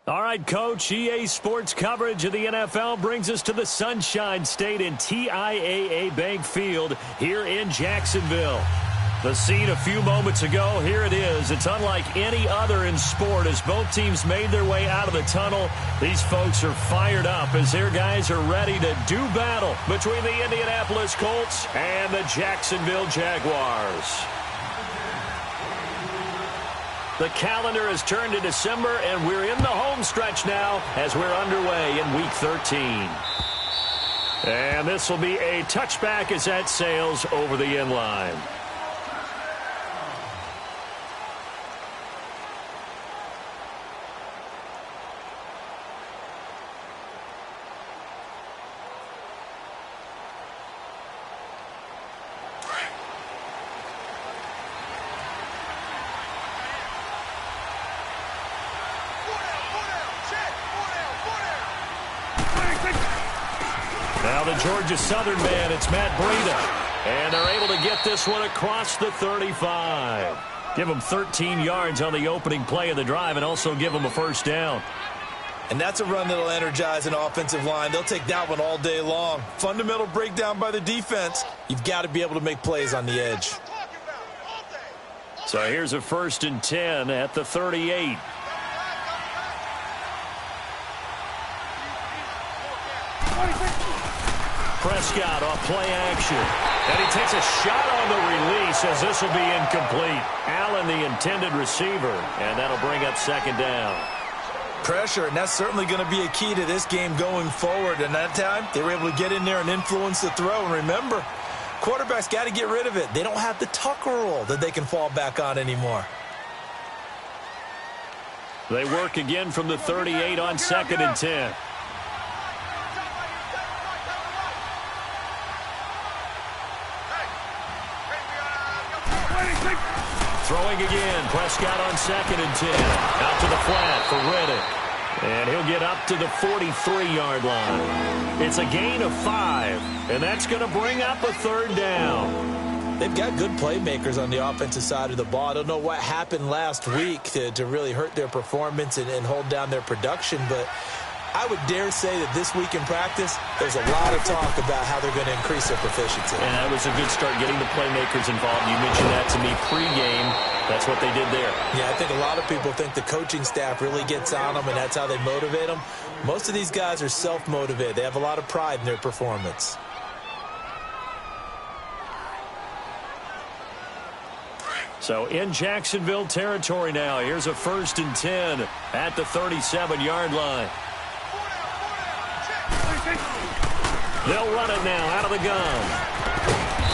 All right, Coach, EA Sports coverage of the NFL brings us to the Sunshine State in TIAA Bank Field here in Jacksonville. The scene a few moments ago, here it is. It's unlike any other in sport as both teams made their way out of the tunnel. These folks are fired up as their guys are ready to do battle between the Indianapolis Colts and the Jacksonville Jaguars. The calendar has turned to December, and we're in the home stretch now as we're underway in Week 13. And this will be a touchback as that sails over the end line. Now the Georgia Southern man, it's Matt Breida. And they're able to get this one across the 35. Give them 13 yards on the opening play of the drive and also give them a first down. And that's a run that'll energize an offensive line. They'll take that one all day long. Fundamental breakdown by the defense. You've got to be able to make plays on the edge. So here's a 1st and 10 at the 38. Prescott off play action. And he takes a shot on the release as this will be incomplete. Allen, the intended receiver, and that'll bring up 2nd down. Pressure, and that's certainly going to be a key to this game going forward. And that time, they were able to get in there and influence the throw. And remember, quarterbacks got to get rid of it. They don't have the Tucker rule that they can fall back on anymore. They work again from the 38 on 2nd and 10. Throwing again, Prescott on 2nd and 10. Out to the flat for Reddick. And he'll get up to the 43-yard line. It's a gain of 5, and that's going to bring up a 3rd down. They've got good playmakers on the offensive side of the ball. I don't know what happened last week to really hurt their performance and hold down their production, but I would dare say that this week in practice, there's a lot of talk about how they're going to increase their proficiency. And that was a good start, getting the playmakers involved. You mentioned that to me pregame. That's what they did there. Yeah, I think a lot of people think the coaching staff really gets on them, and that's how they motivate them. Most of these guys are self-motivated. They have a lot of pride in their performance. So in Jacksonville territory now, here's a 1st and 10 at the 37-yard line. They'll run it now out of the gun.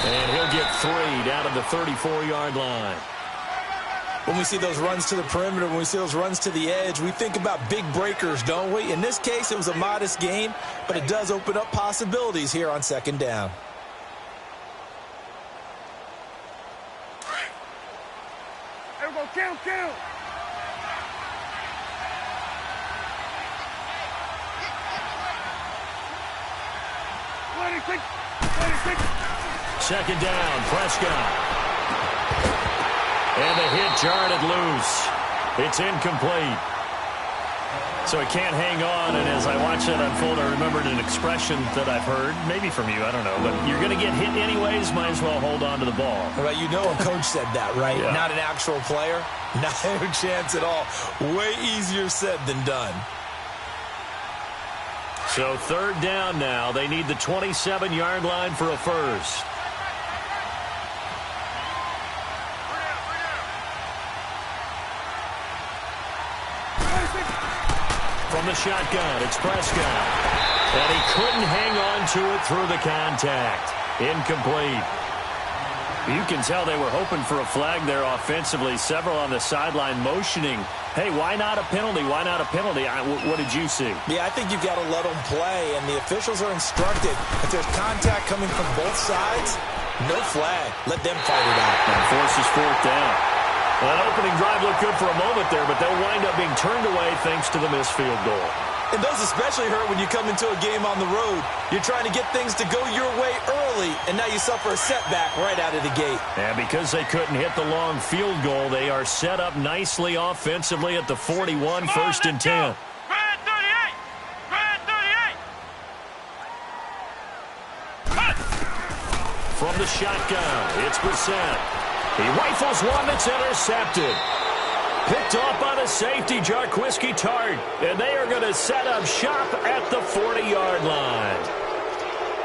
And he'll get 3 down to the 34-yard line. When we see those runs to the perimeter, when we see those runs to the edge, we think about big breakers, don't we? In this case, it was a modest gain, but it does open up possibilities here on 2nd down. There we go, count. Second down, Prescott. And the hit jarred it loose. It's incomplete. So he can't hang on, and as I watch that unfold, I remembered an expression that I've heard, maybe from you, I don't know, but you're going to get hit anyways, might as well hold on to the ball. Right, you know a coach said that, right? Yeah. Not an actual player. Not a chance at all. Way easier said than done. So 3rd down now. They need the 27-yard line for a first. From the shotgun, it's Prescott. And he couldn't hang on to it through the contact. Incomplete. You can tell they were hoping for a flag there offensively. Several on the sideline motioning. Hey, why not a penalty? Why not a penalty? What did you see? Yeah, I think you've got to let them play, and the officials are instructed. If there's contact coming from both sides, no flag. Let them fight it out. And forces 4th down. Well, that opening drive looked good for a moment there, but they'll wind up being turned away thanks to the missed field goal. And those especially hurt when you come into a game on the road. You're trying to get things to go your way early, and now you suffer a setback right out of the gate. And because they couldn't hit the long field goal, they are set up nicely offensively at the 41, 1st and 10. from the shotgun. It's Brissett. He rifles one that's intercepted. Picked off by the safety, Jarquiski Tart. And they are going to set up shop at the 40-yard line.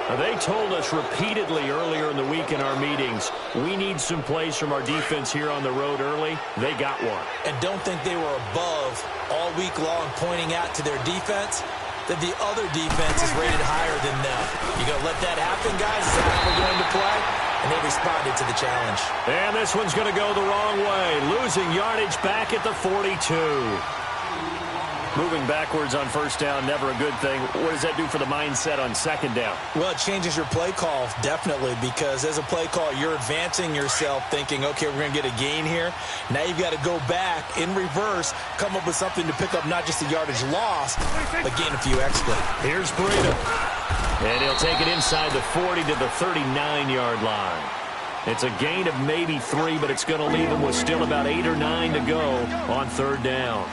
Now, they told us repeatedly earlier in the week in our meetings, we need some plays from our defense here on the road early. They got one. And don't think they were above all week long pointing out to their defense that the other defense is rated higher than them. You going to let that happen, guys? Is that how we're going to play? And they responded to the challenge. And this one's going to go the wrong way. Losing yardage back at the 42. Moving backwards on first down, never a good thing. What does that do for the mindset on second down? Well, it changes your play call, definitely, because as a play call, you're advancing yourself thinking, okay, we're going to get a gain here. Now you've got to go back in reverse, come up with something to pick up not just the yardage lost, but gain a few extra. Here's Breida. And he'll take it inside the 40 to the 39-yard line. It's a gain of maybe 3, but it's going to leave him with still about 8 or 9 to go on third down.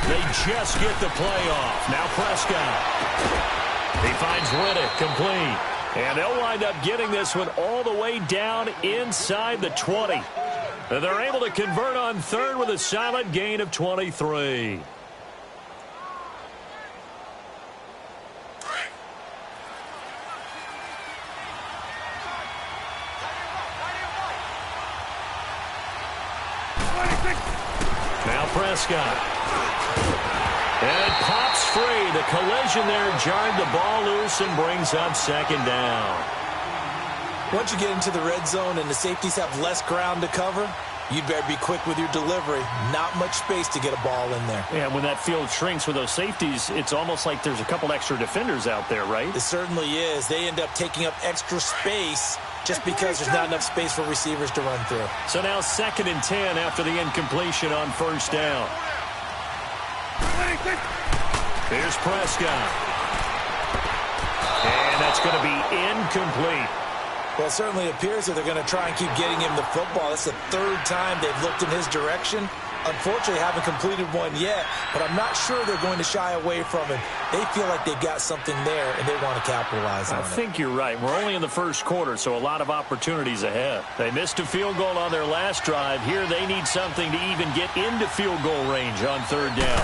They just get the play off. Now Prescott. He finds Riddick complete. And they'll wind up getting this one all the way down inside the 20. And they're able to convert on third with a solid gain of 23. Now Prescott. And it pops free. The collision there jarred the ball loose and brings up second down. Once you get into the red zone and the safeties have less ground to cover, you'd better be quick with your delivery. Not much space to get a ball in there. Yeah, when that field shrinks with those safeties, it's almost like there's a couple extra defenders out there, right? It certainly is. They end up taking up extra space just because there's not enough space for receivers to run through. So now 2nd and 10 after the incompletion on first down. Here's Prescott. And that's going to be incomplete. Well, it certainly appears that they're going to try and keep getting him the football. That's the 3rd time they've looked in his direction. Unfortunately, haven't completed one yet, but I'm not sure they're going to shy away from him. They feel like they've got something there, and they want to capitalize on it. I think you're right. We're only in the first quarter, so a lot of opportunities ahead. They missed a field goal on their last drive. Here they need something to even get into field goal range on third down.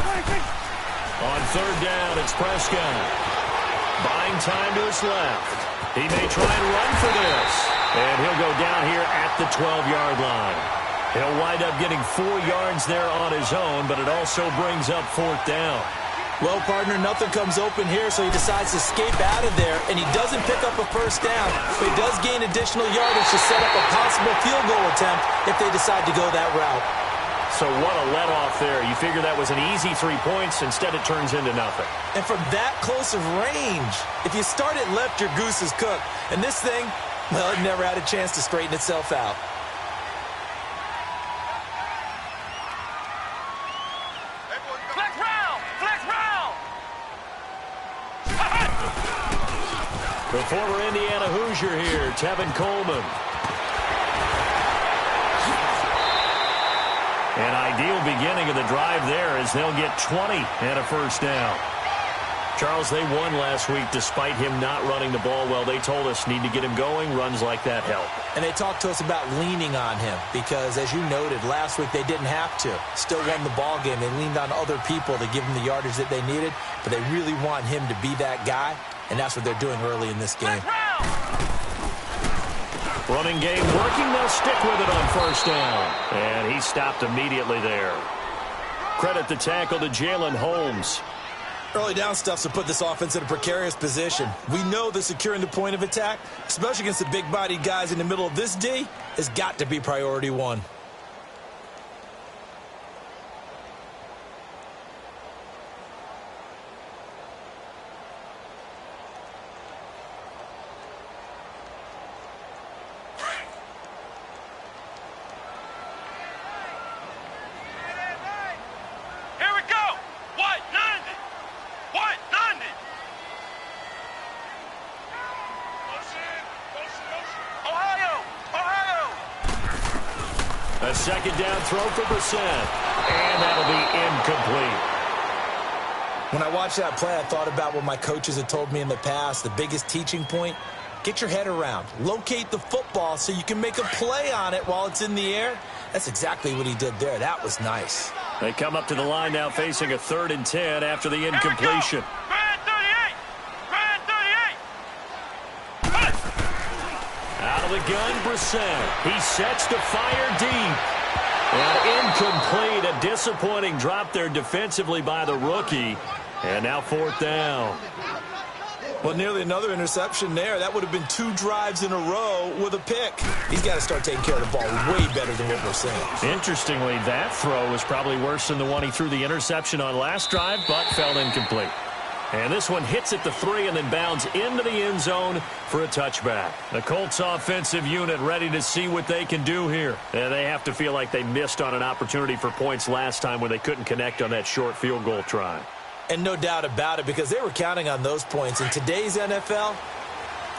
On third down, it's Prescott. Buying time to his left. He may try and run for this. And he'll go down here at the 12-yard line. He'll wind up getting 4 yards there on his own, but it also brings up 4th down. Well, partner, nothing comes open here, so he decides to escape out of there, and he doesn't pick up a first down, but he does gain additional yardage to set up a possible field goal attempt if they decide to go that route. So what a let-off there. You figure that was an easy 3 points. Instead, it turns into nothing. And from that close of range, if you start it left, your goose is cooked. And this thing, well, it never had a chance to straighten itself out. The former Indiana Hoosier here, Tevin Coleman. An ideal beginning of the drive there as they'll get 20 and a first down. Charles, they won last week despite him not running the ball well. They told us need to get him going. Runs like that help. And they talked to us about leaning on him because, as you noted, last week they didn't have to. Still won the ball game. They leaned on other people to give them the yardage that they needed, but they really want him to be that guy, and that's what they're doing early in this game. Running game working. They'll stick with it on first down. And he stopped immediately there. Credit the tackle to Jalen Holmes. Early down stuff's to put this offense in a precarious position. We know that securing the point of attack, especially against the big-bodied guys in the middle of this D, has got to be priority one. second down throw for Brissett. And that'll be incomplete. When I watched that play, I thought about what my coaches had told me in the past. The biggest teaching point, get your head around. Locate the football so you can make a play on it while it's in the air. That's exactly what he did there. That was nice. They come up to the line now facing a 3rd and 10 after the incompletion. Out of the gun, Brissett. He sets to fire deep. And incomplete. A disappointing drop there defensively by the rookie. And now 4th down. Well, nearly another interception there. That would have been 2 drives in a row with a pick. He's got to start taking care of the ball way better than what we're seeing. Interestingly, that throw was probably worse than the one he threw the interception on last drive, but fell incomplete. And this one hits at the 3 and then bounds into the end zone for a touchback. The Colts offensive unit ready to see what they can do here. And they have to feel like they missed on an opportunity for points last time when they couldn't connect on that short field goal try. And no doubt about it, because they were counting on those points. In today's NFL,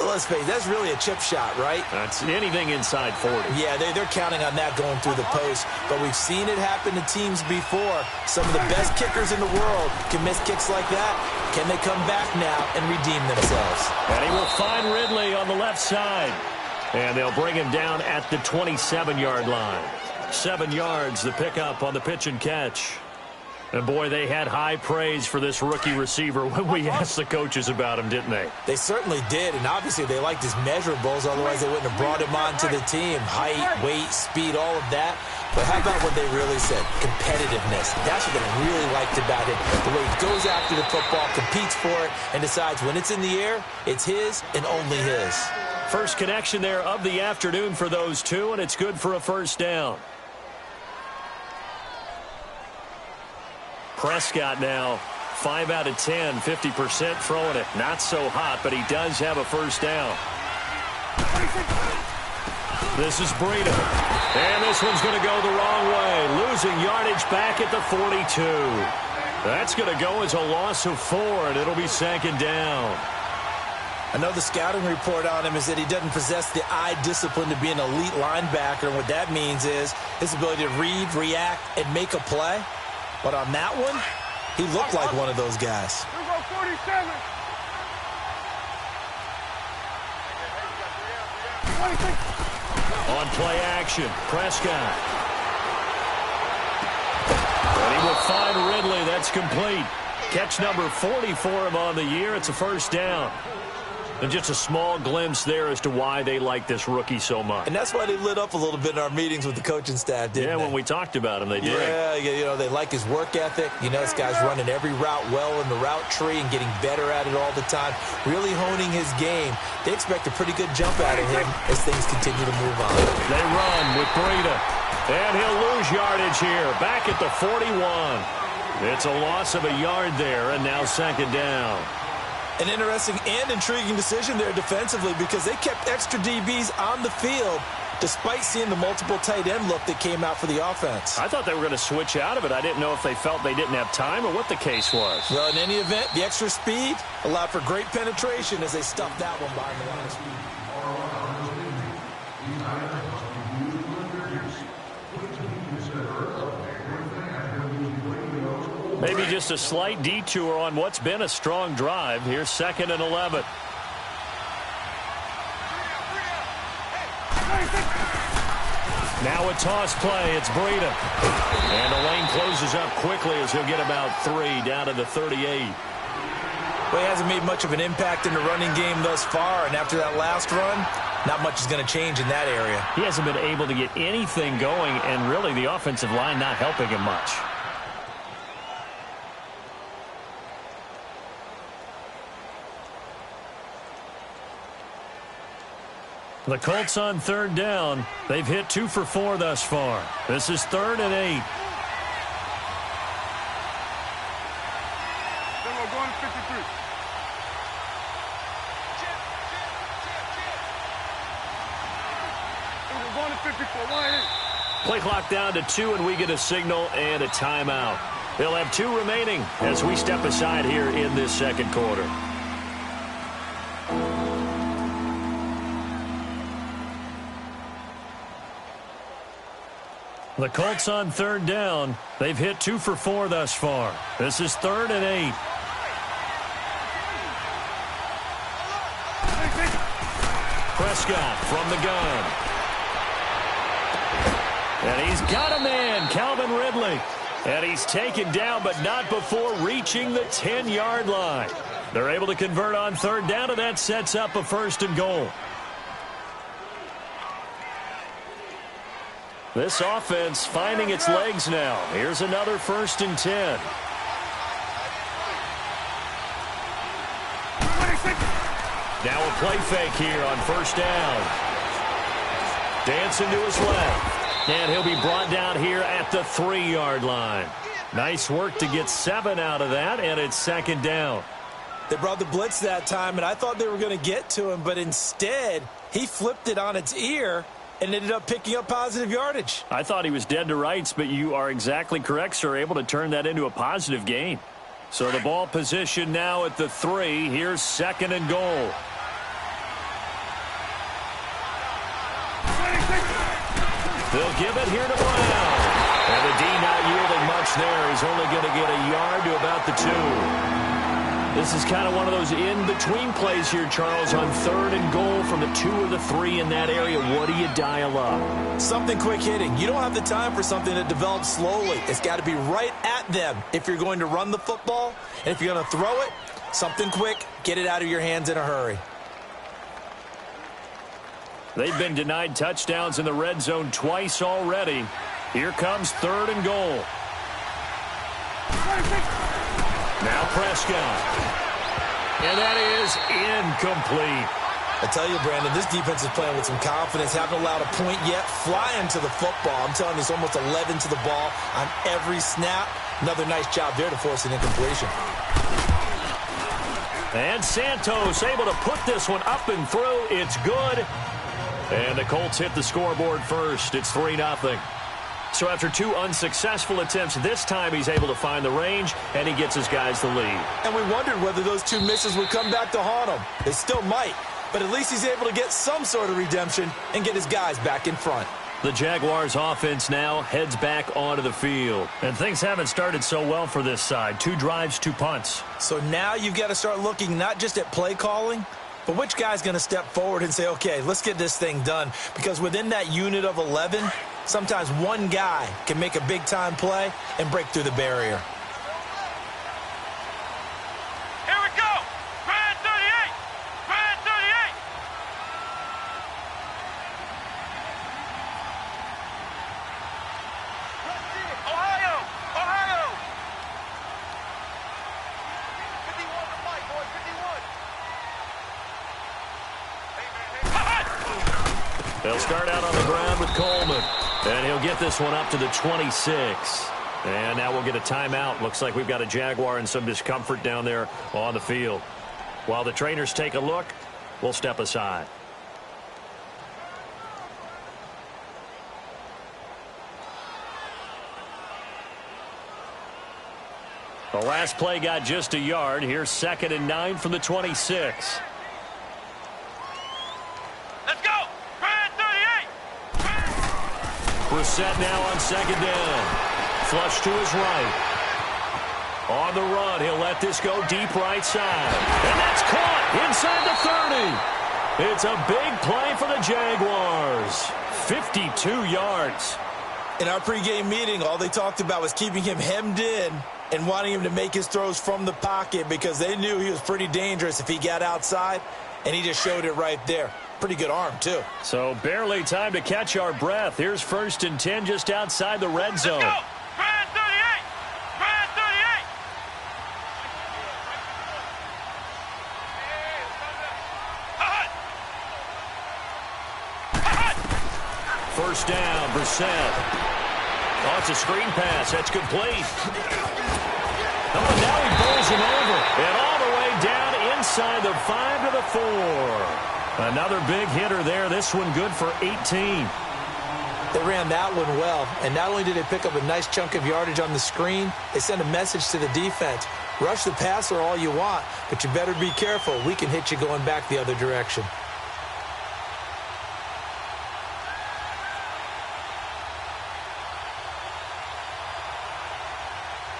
let's face it, that's really a chip shot, right? That's anything inside 40. Yeah, they're counting on that going through the post. But we've seen it happen to teams before. Some of the best kickers in the world can miss kicks like that. Can they come back now and redeem themselves? And he will find Ridley on the left side. And they'll bring him down at the 27-yard line. 7 yards, the pickup on the pitch and catch. And, boy, they had high praise for this rookie receiver when we asked the coaches about him, didn't they? They certainly did, and obviously they liked his measurables. Otherwise, they wouldn't have brought him onto the team. Height, weight, speed, all of that. But how about what they really said? Competitiveness. That's what they really liked about him. The way he goes after the football, competes for it, and decides when it's in the air, it's his and only his. First connection there of the afternoon for those two, and it's good for a 1st down. Prescott now 5 out of 10, 50% throwing it. Not so hot, but he does have a 1st down. This is Breida. And this one's going to go the wrong way. Losing yardage back at the 42. That's going to go as a loss of 4, and it'll be 2nd down. I know the scouting report on him is that he doesn't possess the eye discipline to be an elite linebacker, and what that means is his ability to read, react, and make a play. But on that one, he looked like one of those guys. Here go 47. 26. On play action, Prescott. And he will find Ridley. That's complete. Catch number 40 for him on the year. It's a 1st down. And just a small glimpse there as to why they like this rookie so much. And that's why they lit up a little bit in our meetings with the coaching staff, didn't they? Yeah, when we talked about him, they did. Yeah, you know, they like his work ethic. You know, this guy's running every route well in the route tree and getting better at it all the time, really honing his game. They expect a pretty good jump out of him as things continue to move on. They run with Breida. And he'll lose yardage here. Back at the 41. It's a loss of a yard there, and now 2nd down. An interesting and intriguing decision there defensively because they kept extra DBs on the field despite seeing the multiple tight end look that came out for the offense. I thought they were going to switch out of it. I didn't know if they felt they didn't have time or what the case was. Well, in any event, the extra speed allowed for great penetration as they stuffed that one behind the line of speed. Maybe just a slight detour on what's been a strong drive. Here's 2nd and 11. Now a toss play. It's Breida. And the lane closes up quickly as he'll get about 3 down to the 38. Well, he hasn't made much of an impact in the running game thus far, and after that last run, not much is going to change in that area. He hasn't been able to get anything going, and really the offensive line not helping him much. The Colts on 3rd down. They've hit 2 for 4 thus far. This is 3rd and 8. Then we're going to 53. Then we're going to 54. Line in. Play clock down to 2, and we get a signal and a timeout. They'll have 2 remaining as we step aside here in this 2nd quarter. The Colts on third down. They've hit 2 for 4 thus far. This is 3rd and 8. Prescott from the gun. And he's got a man, Calvin Ridley. And he's taken down, but not before reaching the 10-yard line. They're able to convert on third down, and that sets up a 1st and goal. This offense finding its legs now. Here's another 1st and 10. Now a play fake here on 1st down. Dancing to his left. And he'll be brought down here at the 3-yard line. Nice work to get 7 out of that, and it's 2nd down. They brought the blitz that time, and I thought they were going to get to him, but instead he flipped it on its ear and ended up picking up positive yardage. I thought he was dead to rights, but you are exactly correct, sir. Able to turn that into a positive gain. So the ball position now at the 3. Here's 2nd and goal. They'll give it here to Brown. And the D not yielding much there. He's only going to get a yard to about the 2. This is kind of one of those in-between plays here, Charles, on 3rd and goal from the 2 or the 3 in that area. What do you dial up? Something quick hitting. You don't have the time for something that develops slowly. It's got to be right at them if you're going to run the football. And if you're going to throw it, something quick, get it out of your hands in a hurry. They've been denied touchdowns in the red zone twice already. Here comes 3rd and goal. Now Prescott. And that is incomplete. I tell you, Brandon, this defense is playing with some confidence. Haven't allowed a point yet. Flying to the football. I'm telling you, it's almost 11 to the ball on every snap. Another nice job there to force an incompletion. And Santos able to put this one up and through. It's good. And the Colts hit the scoreboard first. It's 3-0. So after 2 unsuccessful attempts, this time he's able to find the range, and he gets his guys the lead. And we wondered whether those 2 misses would come back to haunt him. They still might, but at least he's able to get some sort of redemption and get his guys back in front. The Jaguars offense now heads back onto the field. And things haven't started so well for this side. 2 drives, 2 punts. So now you've got to start looking not just at play calling, but which guy's going to step forward and say, okay, let's get this thing done. Because within that unit of 11, sometimes one guy can make a big-time play and break through the barrier. Here we go. Grand 38. Grand 38. Ohio. Ohio. 51 to fight, boys. 51. They'll start out on the ground with Coleman. And he'll get this one up to the 26. And now we'll get a timeout. Looks like we've got a Jaguar in some discomfort down there on the field. While the trainers take a look, we'll step aside. The last play got just a yard. Here's 2nd and 9 from the 26. Brissett now on 2nd down. Flush to his right. On the run, he'll let this go deep right side. And that's caught inside the 30. It's a big play for the Jaguars. 52 yards. In our pregame meeting, all they talked about was keeping him hemmed in and wanting him to make his throws from the pocket because they knew he was pretty dangerous if he got outside, and he just showed it right there. Pretty good arm, too. So barely time to catch our breath. Here's 1st and 10 just outside the red zone. Let's go. Grand 38. Grand 38. First down, Brissett. Oh, it's a screen pass. That's complete. Oh, now he bowls him over. And all the way down inside the 5 to the 4. Another big hitter there. This one good for 18. They ran that one well, and not only did they pick up a nice chunk of yardage on the screen, they sent a message to the defense. Rush the passer all you want, but you better be careful. We can hit you going back the other direction.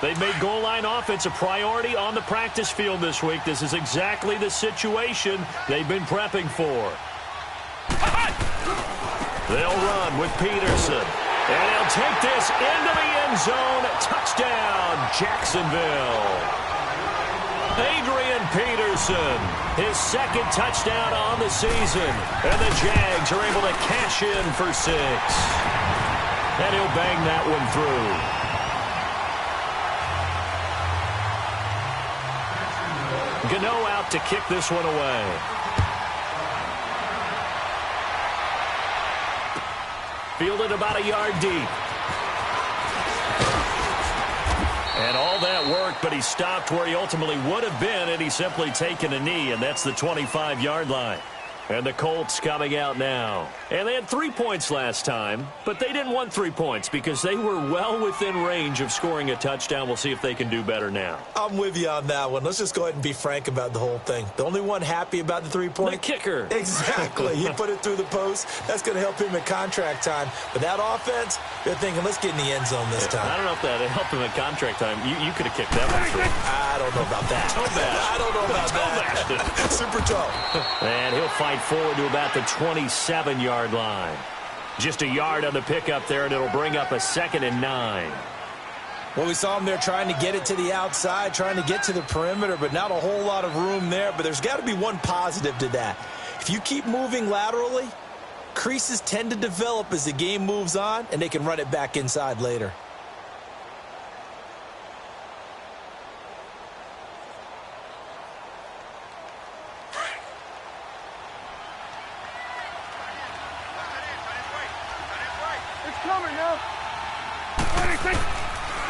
They've made goal line offense a priority on the practice field this week. This is exactly the situation they've been prepping for. They'll run with Peterson. And he'll take this into the end zone. Touchdown, Jacksonville. Adrian Peterson, his second touchdown on the season. And the Jags are able to cash in for 6. And he'll bang that one through. Gano out to kick this one away. Fielded about a yard deep. And all that worked, but he stopped where he ultimately would have been, and he's simply taken a knee, and that's the 25-yard line. And the Colts coming out now. And they had 3 points last time, but they didn't want 3 points because they were well within range of scoring a touchdown. We'll see if they can do better now. I'm with you on that one. Let's just go ahead and be frank about the whole thing. The only one happy about the 3-point? The kicker. Exactly. He put it through the post. That's going to help him at contract time. But that offense, they're thinking, let's get in the end zone this time. I don't know if that helped him at contract time. You could have kicked that one through. I don't know about that. I don't know about that. Super toe. And he'll fight forward to about the 27-yard line. Just a yard on the pickup there, and it'll bring up a 2nd and 9. Well, we saw him there trying to get it to the outside, trying to get to the perimeter, but not a whole lot of room there. But there's got to be one positive to that. If you keep moving laterally, creases tend to develop as the game moves on, and they can run it back inside later.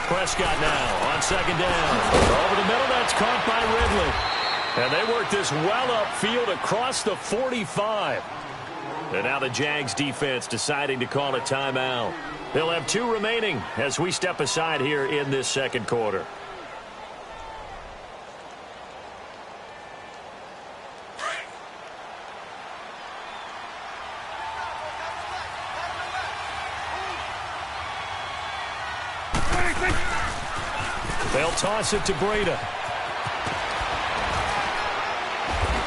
Prescott now on 2nd down. Over the middle, that's caught by Ridley. And they work this well upfield across the 45. And now the Jags defense deciding to call a timeout. They'll have 2 remaining as we step aside here in this second quarter. They'll toss it to Breida.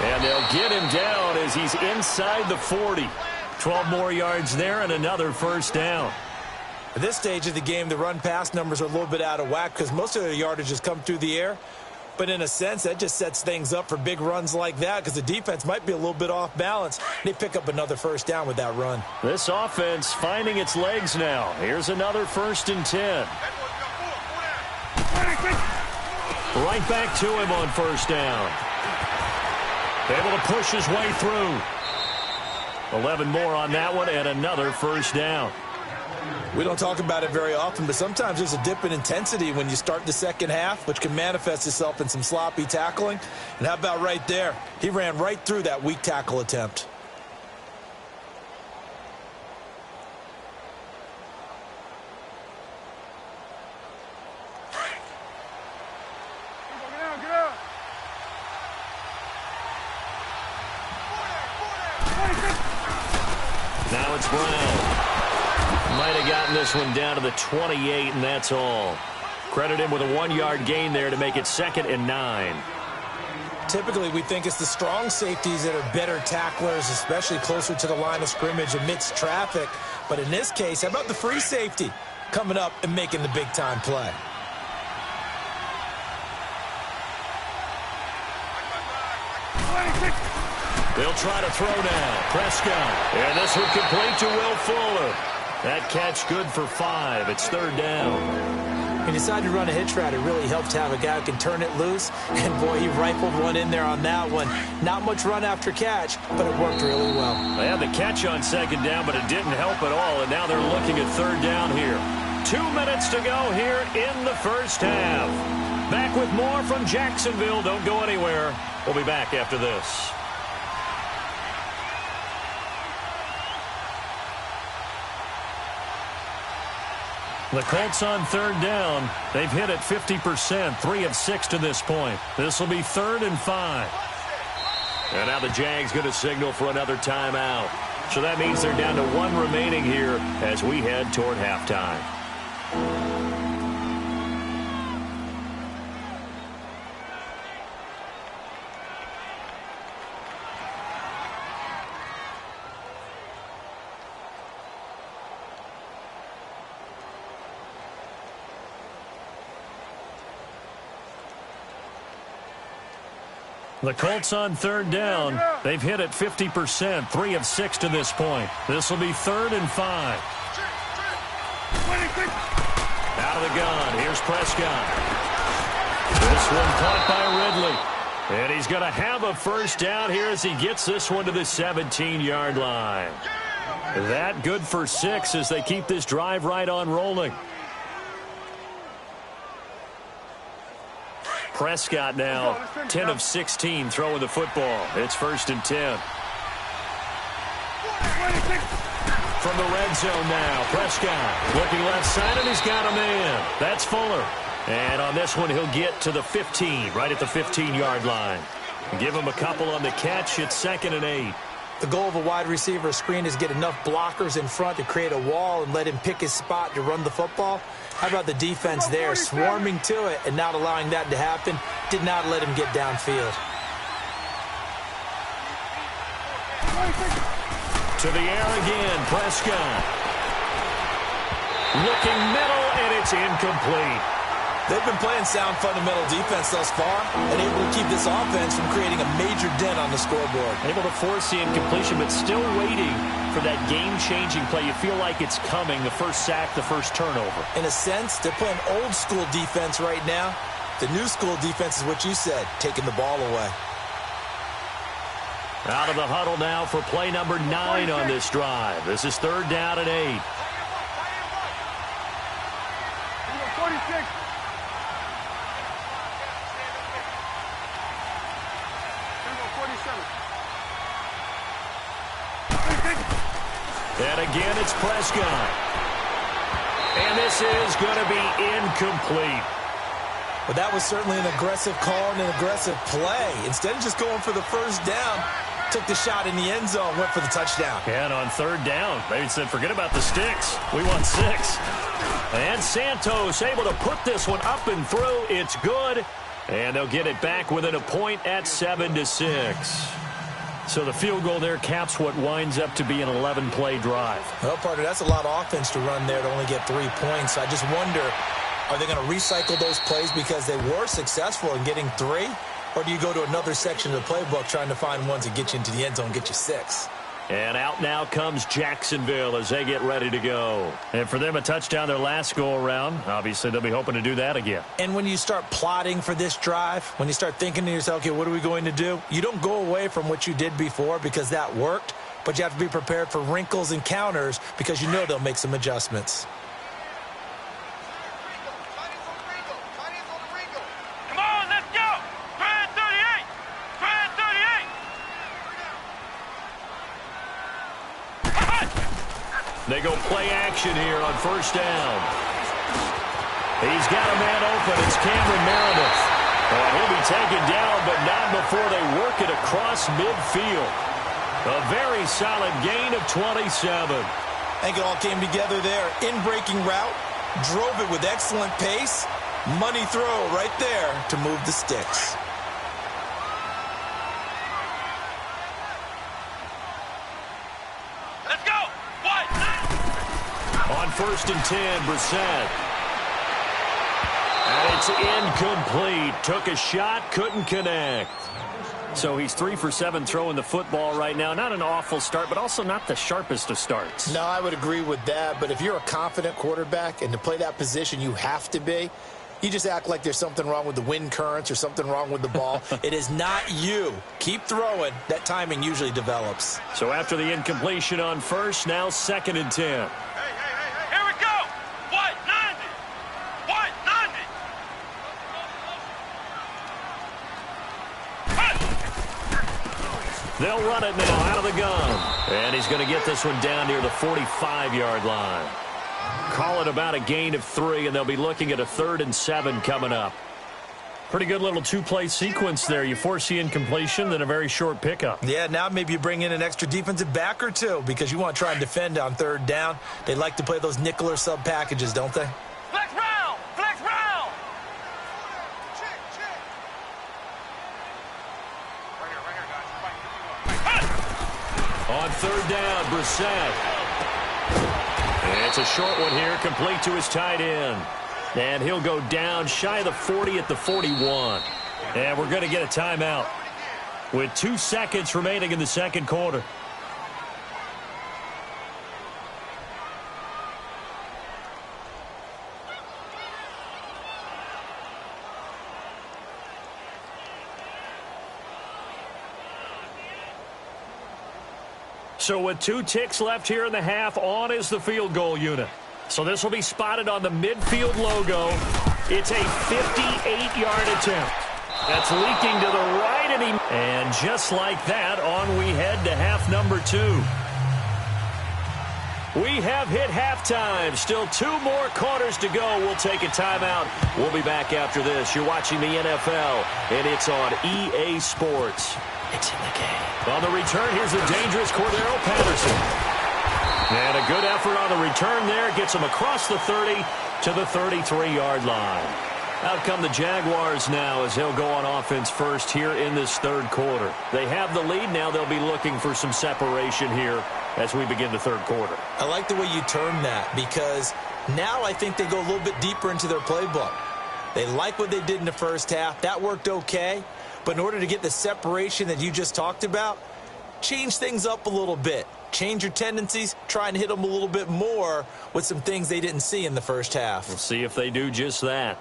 And they'll get him down as he's inside the 40. 12 more yards there and another first down. At this stage of the game, the run-pass numbers are a little bit out of whack because most of their yardage has come through the air. But in a sense, that just sets things up for big runs like that because the defense might be a little bit off balance. They pick up another first down with that run. This offense finding its legs now. Here's another 1st and 10. Right back to him on first down. Able to push his way through. 11 more on that one and another first down. We don't talk about it very often, but sometimes there's a dip in intensity when you start the second half, which can manifest itself in some sloppy tackling. And how about right there? He ran right through that weak tackle attempt. Now it's Brown. Might have gotten this one down to the 28, and that's all. Credit him with a 1-yard gain there to make it 2nd and 9. Typically, we think it's the strong safeties that are better tacklers, especially closer to the line of scrimmage amidst traffic. But in this case, how about the free safety coming up and making the big-time play? They'll try to throw now. Prescott. And this one complete to Will Fuller. That catch good for 5. It's 3rd down. He decided to run a hitch route. It really helped to have a guy who can turn it loose. And, boy, he rifled one in there on that one. Not much run after catch, but it worked really well. They had the catch on 2nd down, but it didn't help at all. And now they're looking at 3rd down here. 2 minutes to go here in the first half. Back with more from Jacksonville. Don't go anywhere. We'll be back after this. The Colts on 3rd down. They've hit it 50%, 3 of 6 to this point. This will be 3rd and 5. And now the Jags going to signal for another timeout. So that means they're down to 1 remaining here as we head toward halftime. The Colts on third down. They've hit it 50%, 3 of 6 to this point. This will be 3rd and 5. Out of the gun. Here's Prescott. This one caught by Ridley. And he's going to have a first down here as he gets this one to the 17-yard line. That good for 6 as they keep this drive right on rolling. Prescott now 10 of 16 throwing the football. It's 1st and 10. From the red zone now, Prescott looking left side, and he's got a man. That's Fuller. And on this one, he'll get to the 15, right at the 15-yard line. Give him a couple on the catch. It's 2nd and 8. The goal of a wide receiver screen is get enough blockers in front to create a wall and let him pick his spot to run the football. How about the defense there, swarming to it and not allowing that to happen? Did not let him get downfield. To the air again, Prescott. Looking middle, and it's incomplete. They've been playing sound fundamental defense thus far and able to keep this offense from creating a major dent on the scoreboard. Able to force the incompletion, but still waiting for that game-changing play. You feel like it's coming, the first sack, the first turnover. In a sense, they're playing old-school defense right now. The new-school defense is what you said, taking the ball away. Out of the huddle now for play number 9 on this drive. This is 3rd down and 8. 46. And again, it's Prescott. And this is going to be incomplete. But that was certainly an aggressive call and an aggressive play. Instead of just going for the first down, took the shot in the end zone, went for the touchdown. And on 3rd down, they said, forget about the sticks. We want 6. And Santos able to put this one up and through. It's good. And they'll get it back within a point at 7-6. So the field goal there caps what winds up to be an 11-play drive. Well, partner, that's a lot of offense to run there to only get 3 points. I just wonder, are they going to recycle those plays because they were successful in getting 3? Or do you go to another section of the playbook trying to find ones that get you into the end zone and get you 6? And out now comes Jacksonville as they get ready to go. And for them, a touchdown their last go-around. Obviously, they'll be hoping to do that again. And when you start plotting for this drive, when you start thinking to yourself, okay, what are we going to do? You don't go away from what you did before because that worked, but you have to be prepared for wrinkles and counters because you know they'll make some adjustments. Come on, let's go. Try 38. Try 38. They go play action here on 1st down. He's got a man open. It's Cameron Meredith. And he'll be taken down, but not before they work it across midfield. A very solid gain of 27. I think it all came together there. In-breaking route, drove it with excellent pace. Money throw right there to move the sticks. Let's go. What? On 1st and 10, Brissett. And it's incomplete. Took a shot, couldn't connect. So he's 3 for 7 throwing the football right now. Not an awful start, but also not the sharpest of starts. No, I would agree with that. But if you're a confident quarterback and to play that position, you have to be. You just act like there's something wrong with the wind currents or something wrong with the ball. It is not you. Keep throwing. That timing usually develops. So after the incompletion on 1st, now 2nd and 10. Here we go. What? 90. What? 90. They'll run it now out of the gun. And he's going to get this one down near the 45-yard line. Call it about a gain of 3, and they'll be looking at a 3rd and 7 coming up. Pretty good little 2-play sequence there. You force the incompletion, then a very short pickup. Yeah, now maybe you bring in an extra defensive back or 2 because you want to try and defend on 3rd down. They like to play those nickel or sub packages, don't they? Flex round. Flex round. Right here, guys. On 3rd down, Brissett. It's a short one here, complete to his tight end. And he'll go down shy of the 40 at the 41. And we're going to get a timeout. with 2 seconds remaining in the second quarter. So with 2 ticks left here in the half, on is the field goal unit. So this will be spotted on the midfield logo. It's a 58-yard attempt. That's leaking to the right, and just like that, on we head to half number 2. We have hit halftime. Still 2 more quarters to go. We'll take a timeout. We'll be back after this. You're watching the NFL, and it's on EA Sports. It's in the game. On the return, here's the dangerous Cordero Patterson. And a good effort on the return there. Gets him across the 30 to the 33-yard line. Out come the Jaguars now as they'll go on offense first here in this third quarter. They have the lead. Now they'll be looking for some separation here as we begin the third quarter. I like the way you term that because now I think they go a little bit deeper into their playbook. They like what they did in the first half. That worked okay. But in order to get the separation that you just talked about, change things up a little bit. Change your tendencies, try and hit them a little bit more with some things they didn't see in the first half. We'll see if they do just that.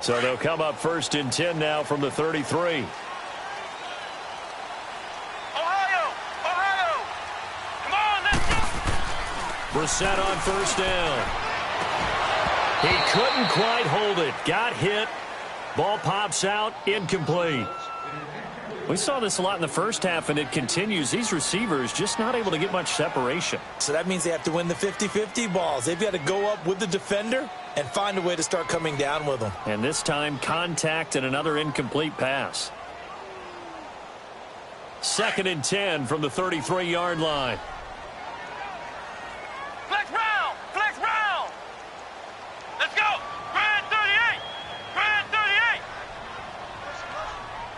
So they'll come up first and 10 now from the 33. Ohio! Come on, let's go! Brissett on first down. He couldn't quite hold it. Got hit. Ball pops out. Incomplete. We saw this a lot in the first half, and it continues. These receivers just not able to get much separation. So that means they have to win the 50-50 balls. They've got to go up with the defender and find a way to start coming down with them. And this time, contact and another incomplete pass. 2nd and 10 from the 33-yard line. Flex round! Flex round! Let's go! Grand 38! Grand 38!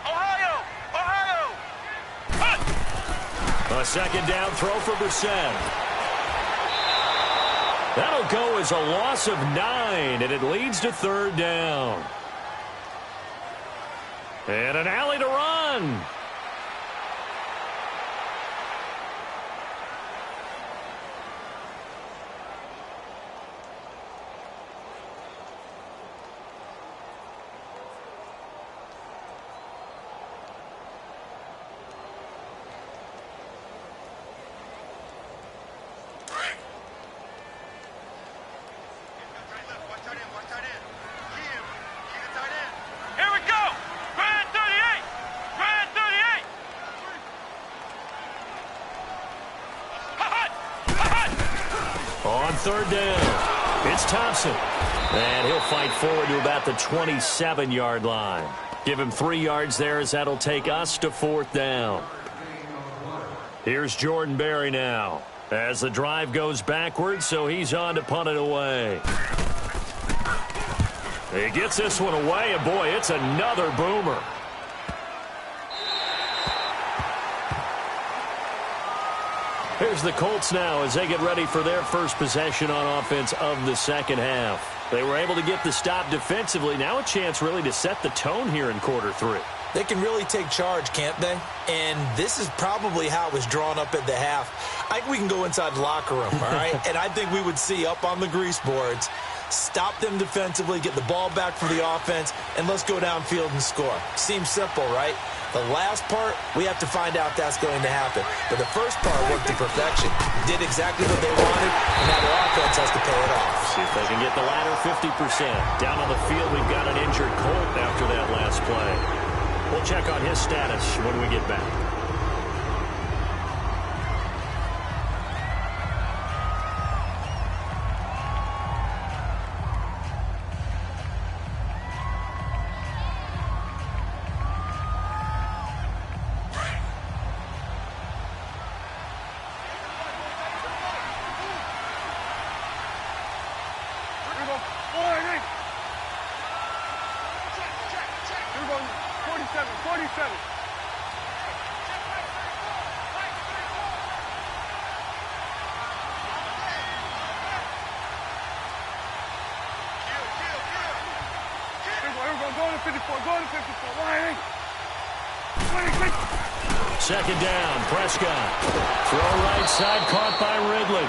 Ohio! A 2nd down throw for Brissett. That'll go as a loss of 9, and it leads to 3rd down. And an alley to run. On 3rd down, it's Thompson. And he'll fight forward to about the 27-yard line. Give him 3 yards there as that'll take us to 4th down. Here's Jordan Berry now as the drive goes backwards, so he's on to punt it away. He gets this one away, and boy, it's another boomer. Here's the Colts now as they get ready for their first possession on offense of the second half. They were able to get the stop defensively. Now a chance really to set the tone here in quarter 3. They can really take charge, can't they? And this is probably how it was drawn up at the half. I think we can go inside the locker room, all right? And I think we would see up on the grease boards, stop them defensively, get the ball back for the offense, and let's go downfield and score. Seems simple, right? The last part, we have to find out that's going to happen. But the first part worked to perfection. Did exactly what they wanted, and now their offense has to pay it off. See if they can get the latter 50%. Down on the field, we've got an injured Colt after that last play. We'll check on his status when we get back. 54. Go to 54. Line 26. Second down, Prescott. Throw right side, caught by Ridley.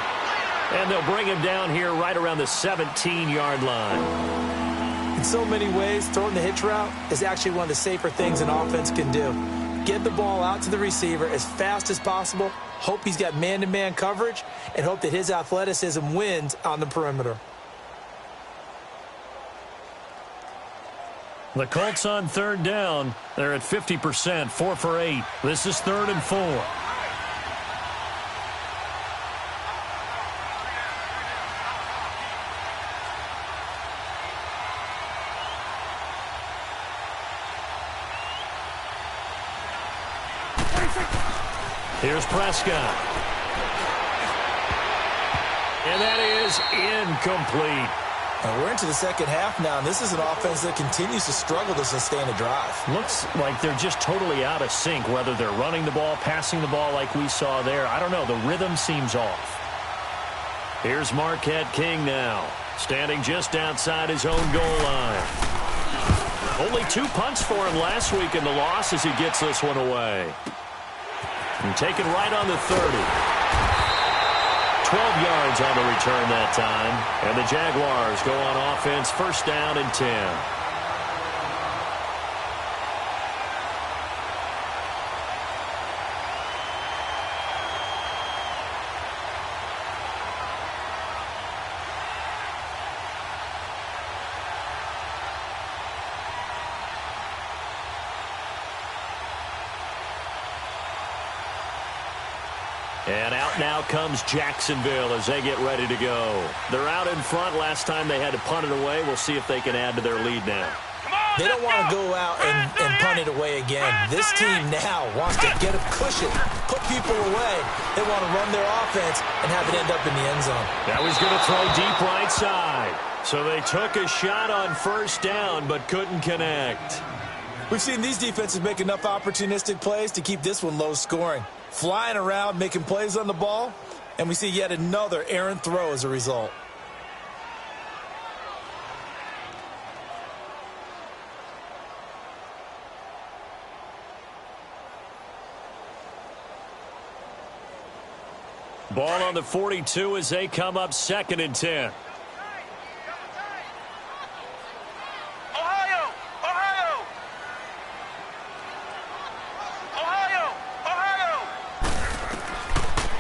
And they'll bring him down here right around the 17-yard line. In so many ways, throwing the hitch route is actually one of the safer things an offense can do. Get the ball out to the receiver as fast as possible, hope he's got man-to-man coverage, and hope that his athleticism wins on the perimeter. The Colts on third down. They're at 50%, 4 for 8. This is 3rd and 4. Here's Prescott. And that is incomplete. And we're into the second half now, and this is an offense that continues to struggle to sustain a drive. Looks like they're just totally out of sync, whether they're running the ball, passing the ball like we saw there. I don't know. The rhythm seems off. Here's Marquette King now, standing just outside his own goal line. Only 2 punts for him last week in the loss as he gets this one away. And taken right on the 30. 12 yards on the return that time. And the Jaguars go on offense, first down and 10. And out now comes Jacksonville as they get ready to go. They're out in front. Last time they had to punt it away. We'll see if they can add to their lead now. They don't want to go out and punt it away again. This team now wants to get a cushion, put people away. They want to run their offense and have it end up in the end zone. That was going to throw deep right side. So they took a shot on first down but couldn't connect. We've seen these defenses make enough opportunistic plays to keep this one low scoring. Flying around, making plays on the ball, and we see yet another errant throw as a result. Ball on the 42 as they come up 2nd and 10.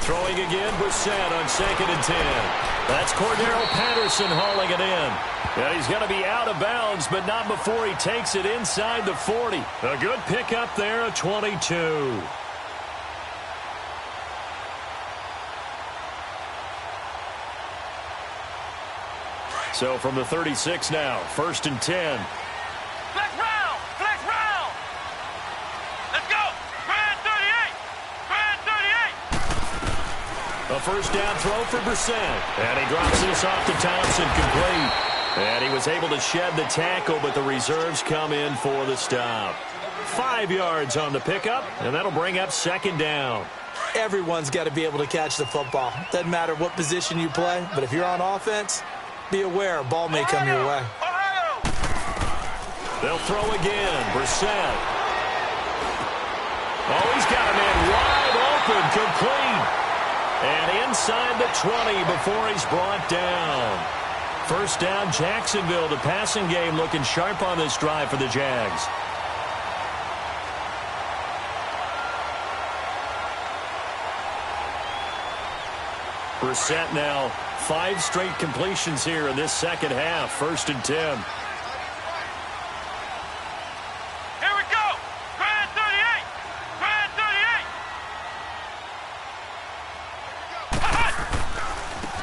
Throwing again, Brissett on 2nd and 10. That's Cordero Patterson hauling it in. Yeah, he's going to be out of bounds, but not before he takes it inside the 40. A good pickup there, a 22. So from the 36 now, 1st and 10. Flex round! Flex round! Let's go! Grand 38! Grand 38! A first down throw for Brissett. And he drops this off to Thompson, complete. And he was able to shed the tackle, but the reserves come in for the stop. 5 yards on the pickup, and that'll bring up 2nd down. Everyone's got to be able to catch the football. Doesn't matter what position you play, but if you're on offense, be aware a ball may come your way. They'll throw again. Brissett. Oh, he's got a man wide open, complete. And inside the 20 before he's brought down. First down, Jacksonville. The passing game looking sharp on this drive for the Jags. Brissett now 5 straight completions here in this second half. 1st and 10. Here we go! Grand 38! Grand 38!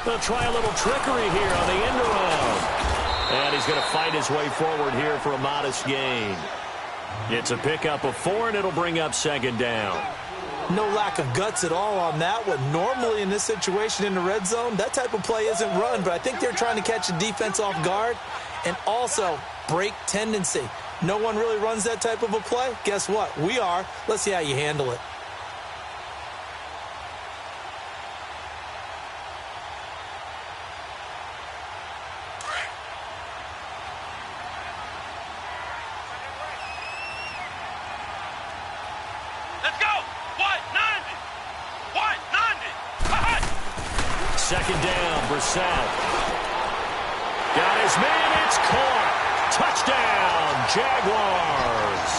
They'll try a little trickery here on the end around. And he's going to fight his way forward here for a modest gain. It's a pickup of 4, and it'll bring up 2nd down. No lack of guts at all on that one. Normally in this situation in the red zone, that type of play isn't run, but I think they're trying to catch the defense off guard and also break tendency. No one really runs that type of a play. Guess what? We are. Let's see how you handle it. Brissett. Got his man. It's caught. Touchdown, Jaguars.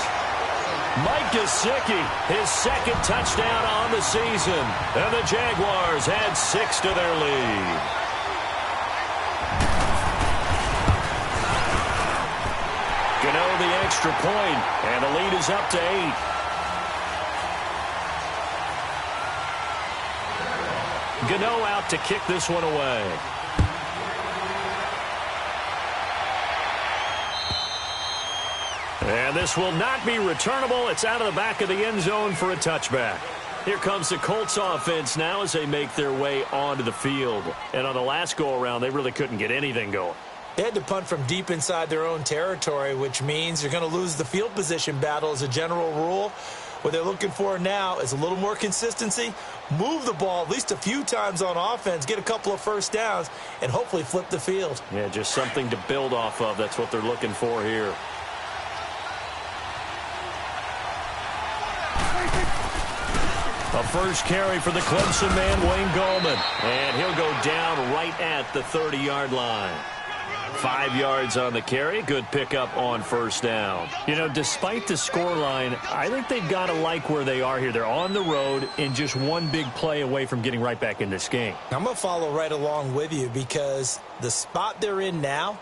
Mike Gesicki, his second touchdown on the season. And the Jaguars add 6 to their lead. Gano the extra point, and the lead is up to 8. Gano out to kick this one away. And this will not be returnable. It's out of the back of the end zone for a touchback. Here comes the Colts offense now as they make their way onto the field. And on the last go-around, they really couldn't get anything going. They had to punt from deep inside their own territory, which means you're going to lose the field position battle as a general rule. What they're looking for now is a little more consistency, move the ball at least a few times on offense, get a couple of first downs, and hopefully flip the field. Yeah, just something to build off of. That's what they're looking for here. A first carry for the Clemson man, Wayne Gallman. And he'll go down right at the 30-yard line. 5 yards on the carry. Good pickup on first down. You know, despite the scoreline, I think they've got to like where they are here. They're on the road and just one big play away from getting right back in this game. I'm going to follow right along with you because the spot they're in now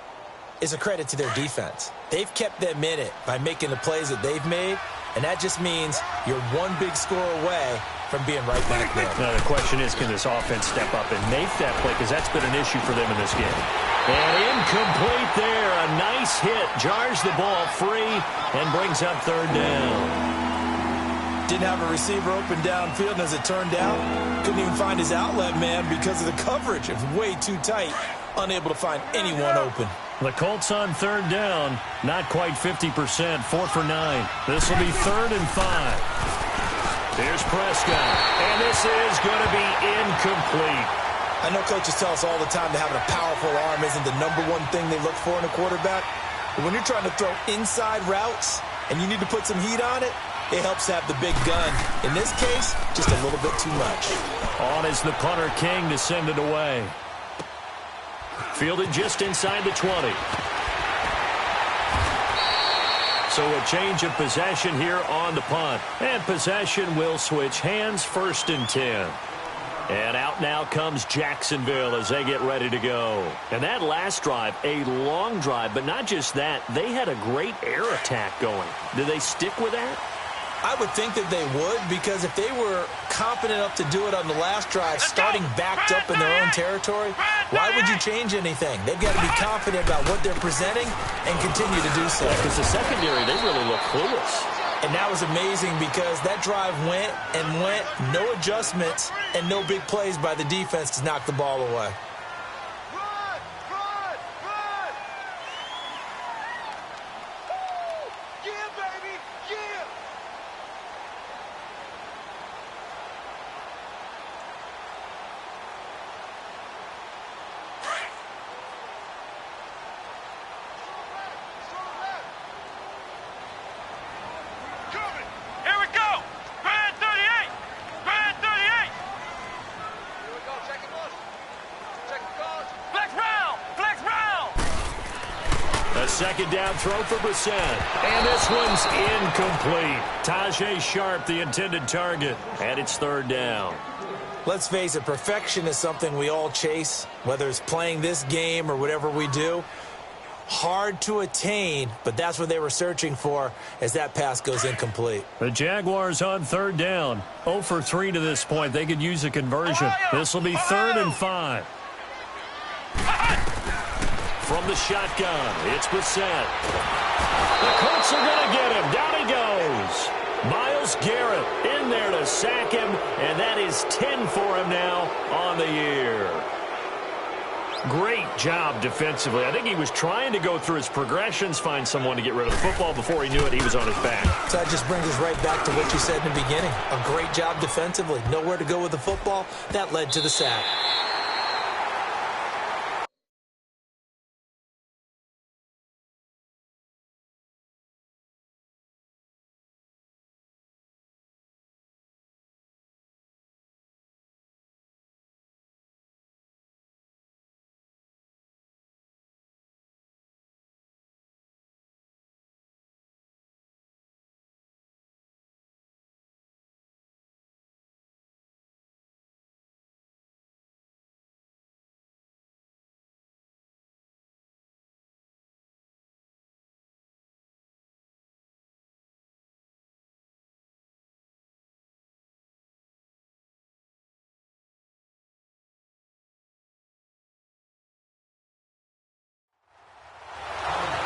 is a credit to their defense. They've kept them in it by making the plays that they've made, and that just means you're one big score away from being right back there. Now, the question is, can this offense step up and make that play? Because that's been an issue for them in this game. And incomplete there. A nice hit. Jars the ball free and brings up third down. Didn't have a receiver open downfield, and as it turned out, couldn't even find his outlet man because of the coverage. It was way too tight. Unable to find anyone open. The Colts on third down. Not quite 50%. 4 for 9. This will be 3rd and 5. Here's Prescott, and this is going to be incomplete. I know coaches tell us all the time that having a powerful arm isn't the number one thing they look for in a quarterback. But when you're trying to throw inside routes and you need to put some heat on it, it helps have the big gun. In this case, just a little bit too much. On is the punter King to send it away. Fielded just inside the 20. So a change of possession here on the punt. And possession will switch hands, 1st and 10. And out now comes Jacksonville as they get ready to go. And that last drive, a long drive, but not just that. They had a great air attack going. Do they stick with that? I would think that they would, because if they were confident enough to do it on the last drive, starting backed up in their own territory, why would you change anything? They've got to be confident about what they're presenting and continue to do so. Because the secondary, they really look clueless. And that was amazing because that drive went and went, no adjustments and no big plays by the defense to knock the ball away. Second down throw for Brissett. And this one's incomplete. Tajay Sharp, the intended target. And it's 3rd down. Let's face it, perfection is something we all chase, whether it's playing this game or whatever we do. Hard to attain, but that's what they were searching for as that pass goes incomplete. The Jaguars on 3rd down. 0 for 3 to this point. They could use a conversion. This will be 3rd and 5. From the shotgun, it's Brissett. The Colts are going to get him. Down he goes. Myles Garrett in there to sack him, and that is 10 for him now on the year. Great job defensively. I think he was trying to go through his progressions, find someone to get rid of the football. Before he knew it, he was on his back. So that just brings us right back to what you said in the beginning. A great job defensively. Nowhere to go with the football. That led to the sack.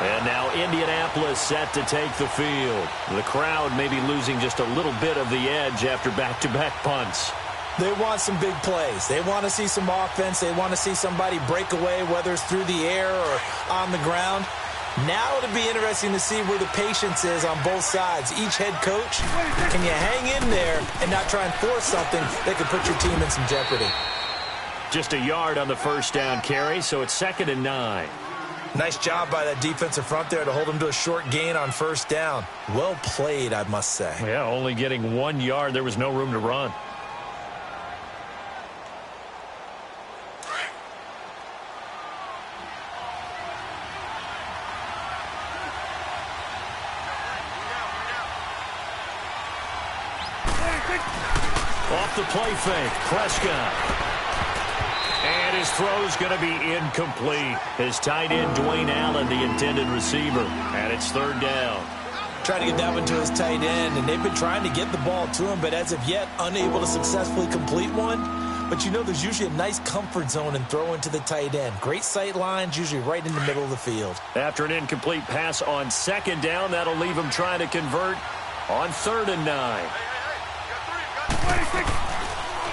And now Indianapolis set to take the field. The crowd may be losing just a little bit of the edge after back-to-back punts. They want some big plays. They want to see some offense. They want to see somebody break away, whether it's through the air or on the ground. Now it'll be interesting to see where the patience is on both sides. Each head coach, can you hang in there and not try and force something that could put your team in some jeopardy? Just a yard on the first down carry, so it's 2nd and 9. Nice job by that defensive front there to hold them to a short gain on first down. Well played, I must say. Yeah, only getting 1 yard. There was no room to run. Off the play fake, Prescott. And his throw's going to be incomplete. His tight end, Dwayne Allen, the intended receiver. And it's 3rd down. Trying to get that one to his tight end, and they've been trying to get the ball to him, but as of yet, unable to successfully complete one. But you know there's usually a nice comfort zone in throwing to the tight end. Great sight lines, usually right in the middle of the field. After an incomplete pass on 2nd down, that'll leave him trying to convert on 3rd and 9.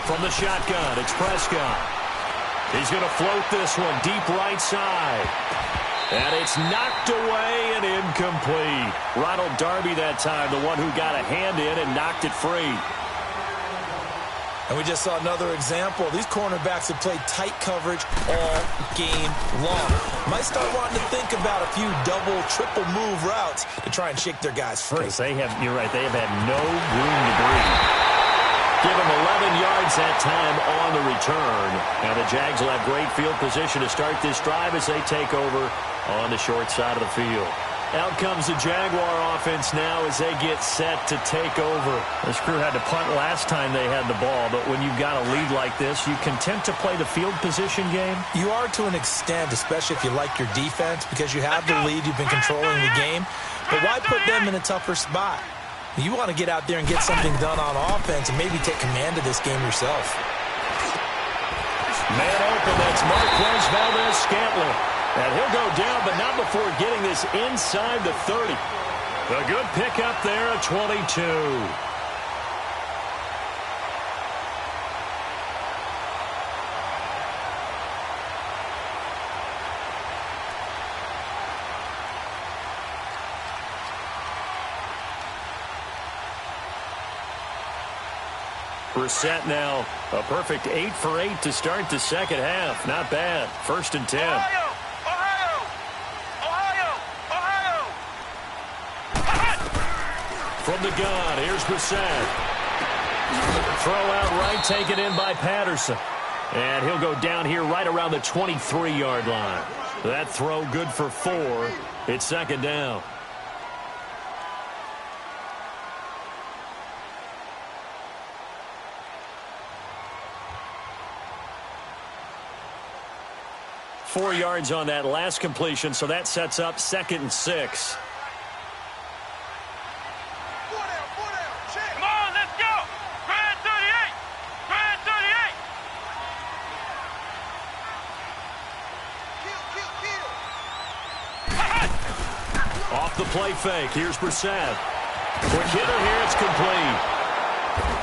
From the shotgun, it's Prescott. He's going to float this one deep right side. And it's knocked away and incomplete. Ronald Darby that time, the one who got a hand in and knocked it free. And we just saw another example. These cornerbacks have played tight coverage all game long. Might start wanting to think about a few double, triple move routes to try and shake their guys free. You're right, they have had no room to breathe. Give him 11 yards that time on the return. Now the Jags will have great field position to start this drive as they take over on the short side of the field. Out comes the Jaguar offense now as they get set to take over. This crew had to punt last time they had the ball, but when you've got a lead like this, you content to play the field position game? You are to an extent, especially if you like your defense, because you have the lead, you've been controlling the game. But why put them in a tougher spot? You want to get out there and get something done on offense and maybe take command of this game yourself. Man open, that's Marquez Valdez-Scantling. And he'll go down, but not before getting this inside the 30. A good pickup there at 22. Brissett now a perfect 8 for 8 to start the second half. Not bad. 1st and 10. Ohio! From the gun, here's Brissett. Throw out right, taken in by Patterson. And he'll go down here right around the 23-yard line. That throw good for 4. It's 2nd down. Four yards on that last completion, so that sets up 2nd and 6. Come on, let's go! Grand 38! Grand 38! Off the play fake, here's Brissett. Quick hitter here, it's complete.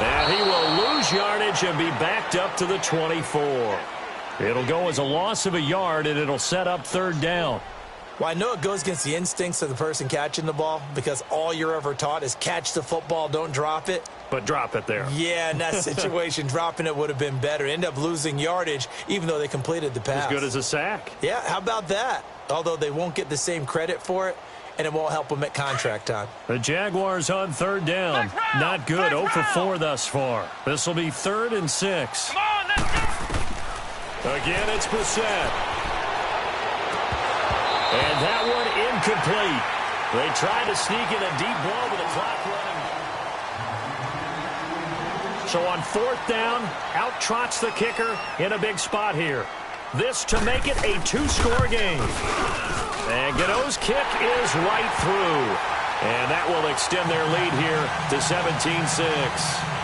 And he will lose yardage and be backed up to the 24. It'll go as a loss of a yard, and it'll set up 3rd down. Well, I know it goes against the instincts of the person catching the ball because all you're ever taught is catch the football, don't drop it. But drop it there. Yeah, in that situation, dropping it would have been better. End up losing yardage, even though they completed the pass. As good as a sack. Yeah, how about that? Although they won't get the same credit for it, and it won't help them at contract time. The Jaguars on 3rd down. Not good. 0 for 4 thus far. This will be 3rd and 6. Come on, let's go! Again, it's Brissett. And that one incomplete. They tried to sneak in a deep ball with the clock running. So on 4th down, out trots the kicker in a big spot here. This to make it a 2-score game. And Gano's kick is right through. And that will extend their lead here to 17-6.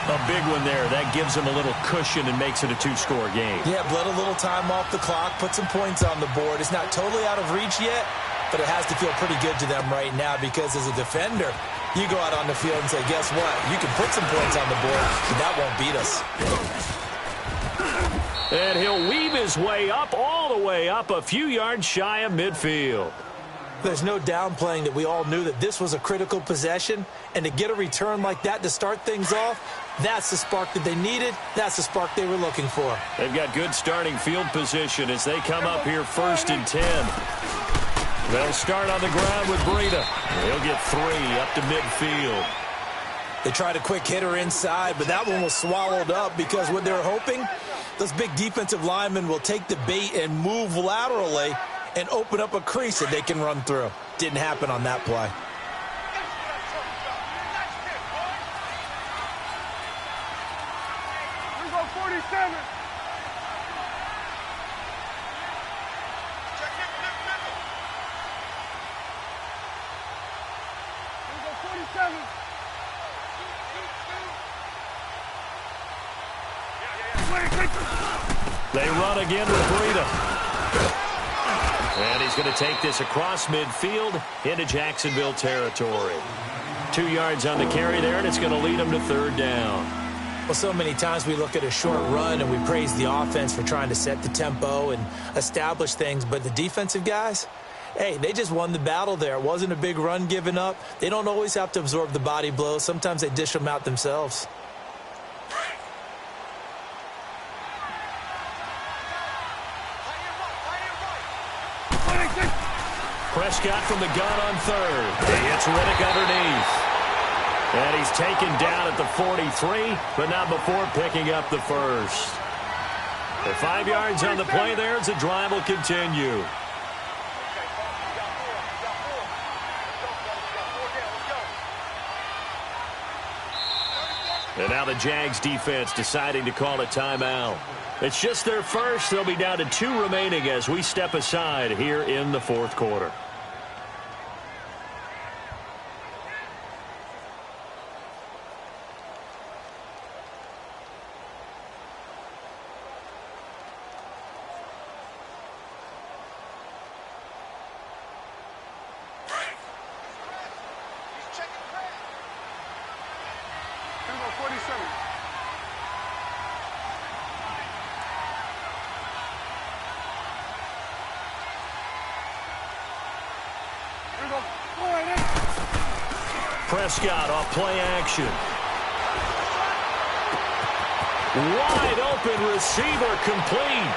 A big one there. That gives them a little cushion and makes it a 2-score game. Yeah, bled a little time off the clock, put some points on the board. It's not totally out of reach yet, but it has to feel pretty good to them right now because as a defender, you go out on the field and say, guess what? You can put some points on the board, but that won't beat us. And he'll weave his way up, all the way up, a few yards shy of midfield. There's no downplaying that we all knew that this was a critical possession, and to get a return like that to start things off, that's the spark that they needed. That's the spark they were looking for. They've got good starting field position as they come up here 1st and 10. They'll start on the ground with Breida. He'll get 3 up to midfield. They tried a quick hitter inside, but that one was swallowed up because what they were hoping, those big defensive linemen will take the bait and move laterally and open up a crease that they can run through. Didn't happen on that play. We go 47. Check it, middle. We go 47. They run again with Breida. And he's going to take this across midfield into Jacksonville territory. 2 yards on the carry there, and it's going to lead them to 3rd down. Well, so many times we look at a short run and we praise the offense for trying to set the tempo and establish things, but the defensive guys, hey, they just won the battle there. It wasn't a big run given up. They don't always have to absorb the body blows. Sometimes they dish them out themselves. Prescott from the gun on 3rd. He hits Riddick underneath. And he's taken down at the 43, but not before picking up the 1st. The 5 yards on the play there as the drive will continue. And now the Jags defense deciding to call a timeout. It's just their first. They'll be down to 2 remaining as we step aside here in the 4th quarter. Prescott off play action. Wide open receiver complete.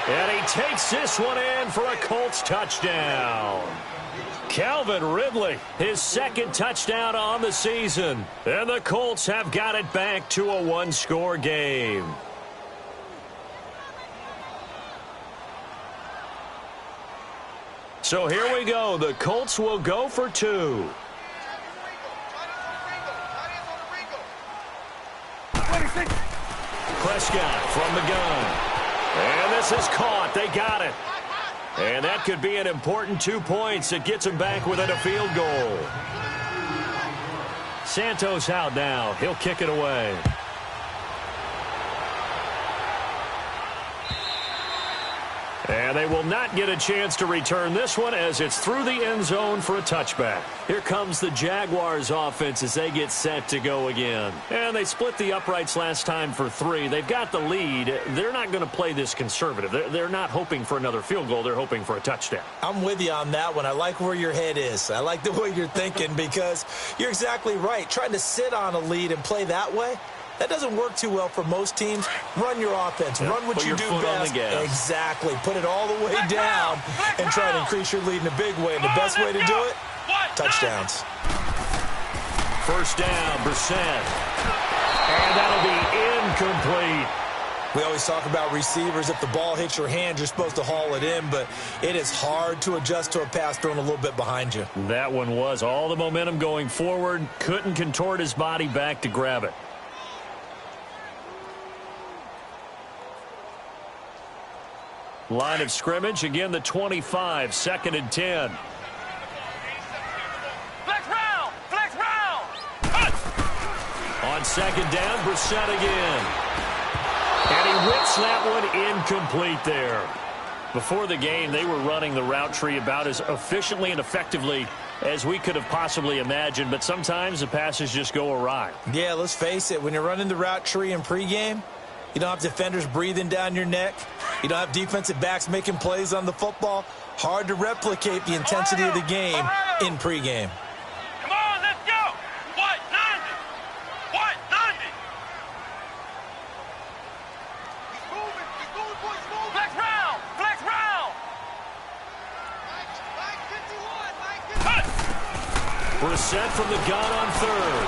And he takes this one in for a Colts touchdown. Calvin Ridley, his 2nd touchdown on the season. And the Colts have got it back to a 1-score game. So here we go. The Colts will go for 2. Prescott from the gun. And this is caught. They got it. And that could be an important 2 points that gets him back within a field goal. Santos out now. He'll kick it away. And they will not get a chance to return this one as it's through the end zone for a touchback. Here comes the Jaguars offense as they get set to go again. And they split the uprights last time for 3. They've got the lead. They're not going to play this conservative. They're not hoping for another field goal. They're hoping for a touchdown. I'm with you on that one. I like where your head is. I like the way you're thinking because you're exactly right. Trying to sit on a lead and play that way, that doesn't work too well for most teams. Run your offense. Yep. Run what you do best. Exactly. Put it all the way down and try to increase your lead in a big way. And the best way to do it, touchdowns. 1st down, Brissett. And that'll be incomplete. We always talk about receivers. If the ball hits your hand, you're supposed to haul it in, but it is hard to adjust to a pass thrown a little bit behind you. That one was all the momentum going forward. Couldn't contort his body back to grab it. Line of scrimmage, again the 25, 2nd and 10. Flex round! Flex round! Cut! On 2nd down, Brissett again. And he whips that one incomplete there. Before the game, they were running the route tree about as efficiently and effectively as we could have possibly imagined, but sometimes the passes just go awry. Yeah, let's face it. When you're running the route tree in pregame, you don't have defenders breathing down your neck. You don't have defensive backs making plays on the football. Hard to replicate the intensity of the game in pregame. Come on, let's go. What? 90. What? 90. He's moving. He's moving, boys. Moving. Flex round. Flex round. Mike 51. Mike 51. We're set from the gun on third.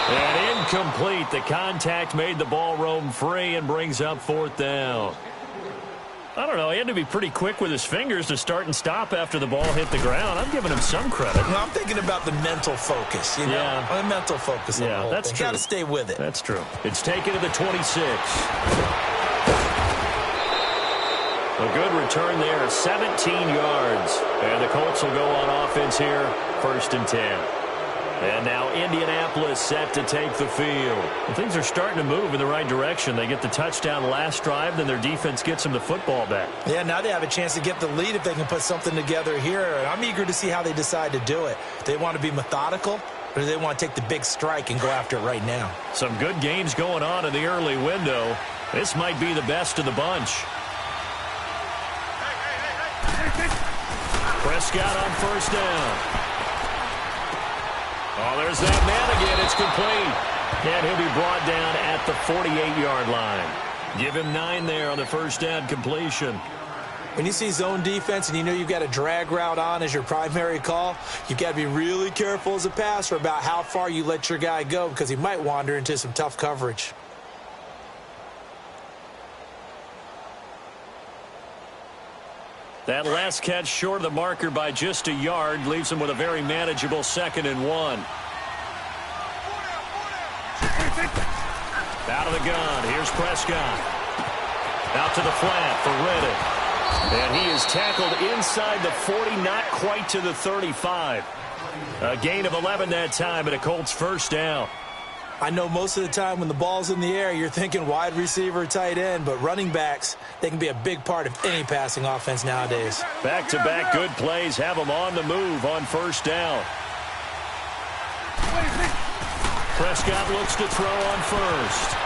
And incomplete. The contact made the ball roam free and brings up fourth down. I don't know. He had to be pretty quick with his fingers to start and stop after the ball hit the ground. I'm giving him some credit. Well, I'm thinking about the mental focus, you know? Yeah. The mental focus on the whole that's thing. true. Got to stay with it. That's true. It's taken to the 26. A good return there, 17 yards. And the Colts will go on offense here, 1st and 10. And now Indianapolis set to take the field. Well, things are starting to move in the right direction. They get the touchdown last drive, then their defense gets them the football back. Yeah, now they have a chance to get the lead if they can put something together here. And I'm eager to see how they decide to do it. Do they want to be methodical, or do they want to take the big strike and go after it right now? Some good games going on in the early window. This might be the best of the bunch. Prescott on 1st down. Oh, there's that man again. It's complete. And he'll be brought down at the 48-yard line. Give him 9 there on the 1st down completion. When you see zone defense and you know you've got a drag route on as your primary call, you've got to be really careful as a passer about how far you let your guy go because he might wander into some tough coverage. That last catch short of the marker by just a yard leaves him with a very manageable 2nd and 1. Out of the gun. Here's Prescott. Out to the flat for Reddick. And he is tackled inside the 40, not quite to the 35. A gain of 11 that time and a Colts 1st down. I know most of the time when the ball's in the air, you're thinking wide receiver, tight end, but running backs, they can be a big part of any passing offense nowadays. Back-to-back good plays have them on the move on 1st down. Prescott looks to throw on 1st.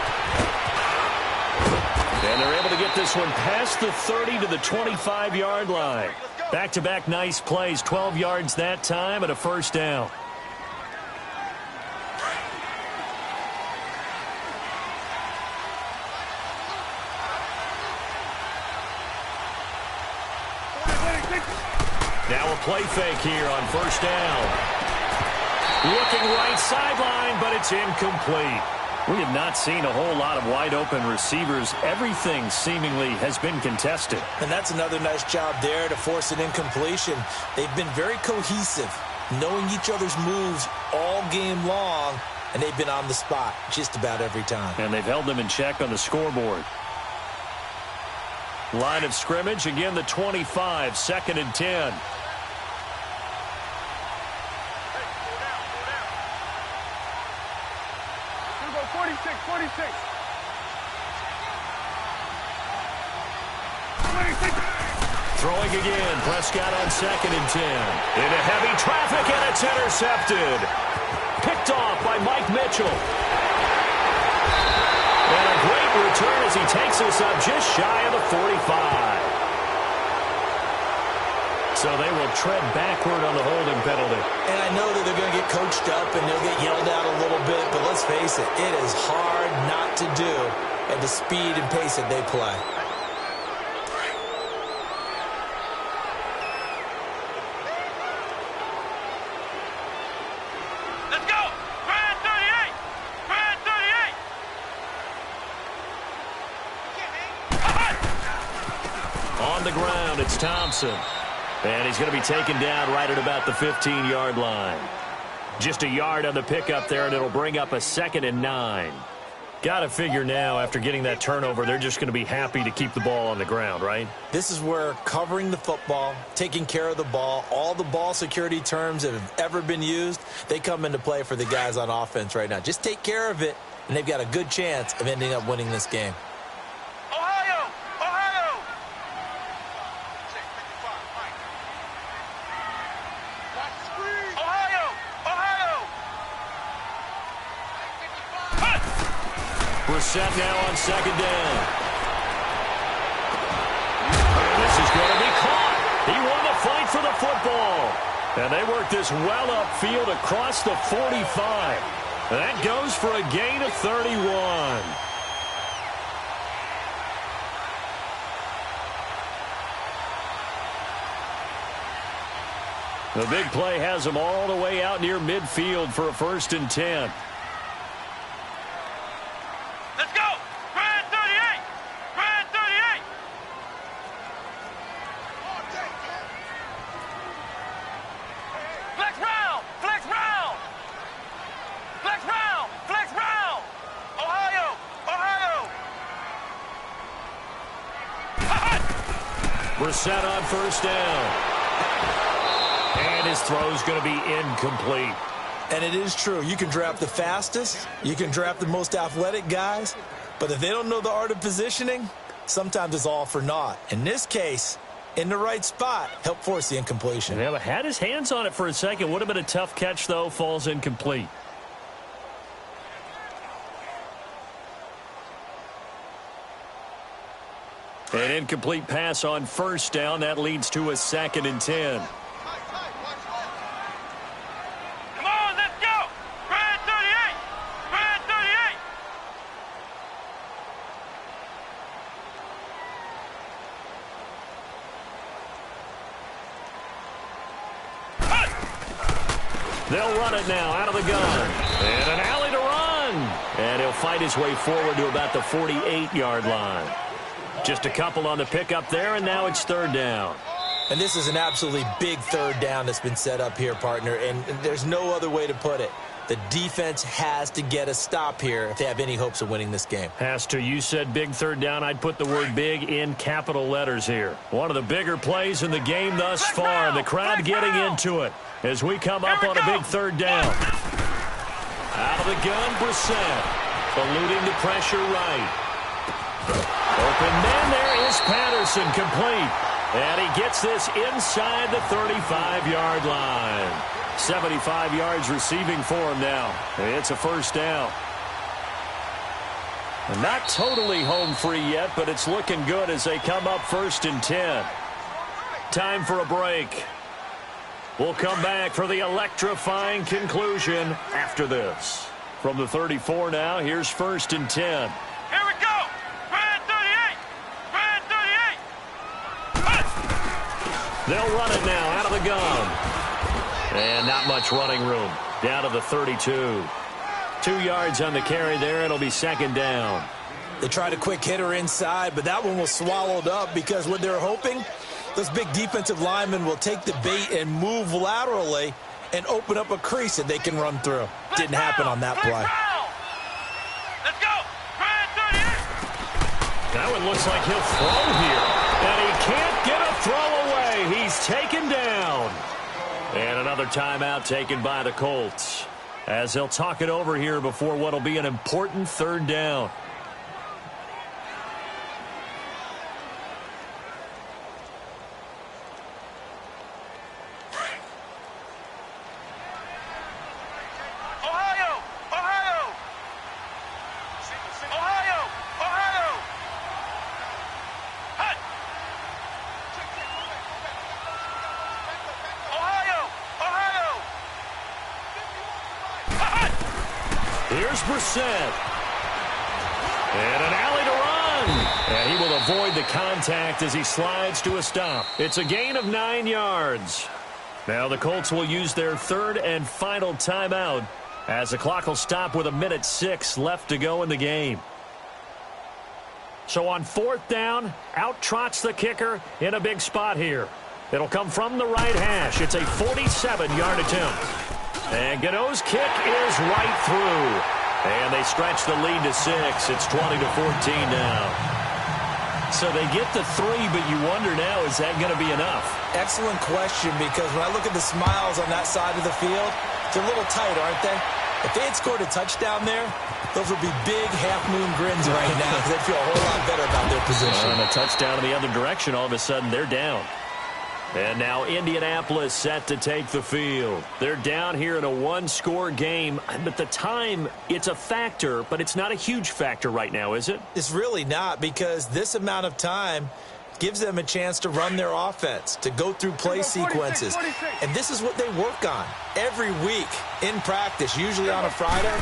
And they're able to get this one past the 30 to the 25-yard line. Back-to-back nice plays, 12 yards that time and a 1st down. Now a play fake here on 1st down. Looking right sideline, but it's incomplete. We have not seen a whole lot of wide-open receivers. Everything seemingly has been contested. And that's another nice job there to force an incompletion. They've been very cohesive, knowing each other's moves all game long, and they've been on the spot just about every time. And they've held them in check on the scoreboard. Line of scrimmage, again the 25, 2nd and 10. Throwing again, Prescott on 2nd and 10. Into heavy traffic, and it's intercepted. Picked off by Mike Mitchell. And a great return as he takes us up just shy of the 45. So they will tread backward on the holding penalty. And I know that they're going to get coached up and they'll get yelled at a little bit, but let's face it, it is hard not to do at the speed and pace that they play. Let's go. Grand 38. Grand 38. On the ground, it's Thompson. And he's going to be taken down right at about the 15-yard line. Just a yard on the pickup there, and it'll bring up a 2nd and 9. Got to figure now, after getting that turnover, they're just going to be happy to keep the ball on the ground, right? This is where covering the football, taking care of the ball, all the ball security terms that have ever been used, they come into play for the guys on offense right now. Just take care of it, and they've got a good chance of ending up winning this game. Ohio! Ohio! Brissett now on second down. And this is going to be caught. He won the fight for the football. And they work this well upfield across the 45. That goes for a gain of 31. The big play has them all the way out near midfield for a 1st and 10. Let's go! Grand 38! Grand 38! Flex round! Flex round! Flex round! Flex round! Ohio! Ohio! Brissett on 1st down. And his throw's going to be incomplete. And it is true. You can draft the fastest. You can draft the most athletic guys. But if they don't know the art of positioning, sometimes it's all for naught. In this case, in the right spot, help force the incompletion. Yeah, but had his hands on it for a second. Would have been a tough catch, though. Falls incomplete. An incomplete pass on 1st down. That leads to a 2nd and 10. Come on, let's go! Grand 38! Grand 38! They'll run it now out of the gun. And an alley to run. And he'll fight his way forward to about the 48-yard line. Just a couple on the pickup there, and now it's 3rd down. And this is an absolutely big 3rd down that's been set up here, partner, and there's no other way to put it. The defense has to get a stop here if they have any hopes of winning this game. Has to. You said big 3rd down. I'd put the word big in capital letters here. One of the bigger plays in the game thus far, and the crowd getting into it as we come up on a big 3rd down. Out of the gun, Brissett. Eluding the pressure right. Open man, there is Patterson, complete. And he gets this inside the 35-yard line. 75 yards receiving for him now. It's a 1st down. Not totally home free yet, but it's looking good as they come up 1st and 10. Time for a break. We'll come back for the electrifying conclusion after this. From the 34 now, here's 1st and 10. Here we go! Grand 38! Grand 38! They'll run it now out of the gun. And not much running room. Down to the 32. 2 yards on the carry there. It'll be 2nd down. They tried a quick hitter inside, but that one was swallowed up because what they're hoping, those big defensive linemen will take the bait and move laterally and open up a crease that they can run through. Didn't happen on that play. Let's go! Grand 38! That one looks like he'll throw here. And he can't get a throw away. He's taken down. And another timeout taken by the Colts as they'll talk it over here before what will be an important 3rd down. Ohio! Ohio! Ohio! Ohio! Hut! Ohio! Ohio! Hut! Here's Brissett. And an alley to run. And he will avoid the contact as he slides to a stop. It's a gain of 9 yards. Now the Colts will use their 3rd and final timeout as the clock will stop with 1:06 left to go in the game. So on 4th down, out trots the kicker in a big spot here. It'll come from the right hash. It's a 47-yard attempt. And Gano's kick is right through. And they stretch the lead to 6. It's 20-14 now. So they get the 3, but you wonder now, is that going to be enough? Excellent question, because when I look at the smiles on that side of the field, they're a little tight, aren't they? If they had scored a touchdown there, those would be big half-moon grins right now because they'd feel a whole lot better about their position. And a touchdown in the other direction, all of a sudden, they're down. And now Indianapolis set to take the field. They're down here in a one-score game, but the time, it's a factor, but it's not a huge factor right now, is it? It's really not, because this amount of time gives them a chance to run their offense, to go through play sequences. And this is what they work on every week in practice, usually on a Friday.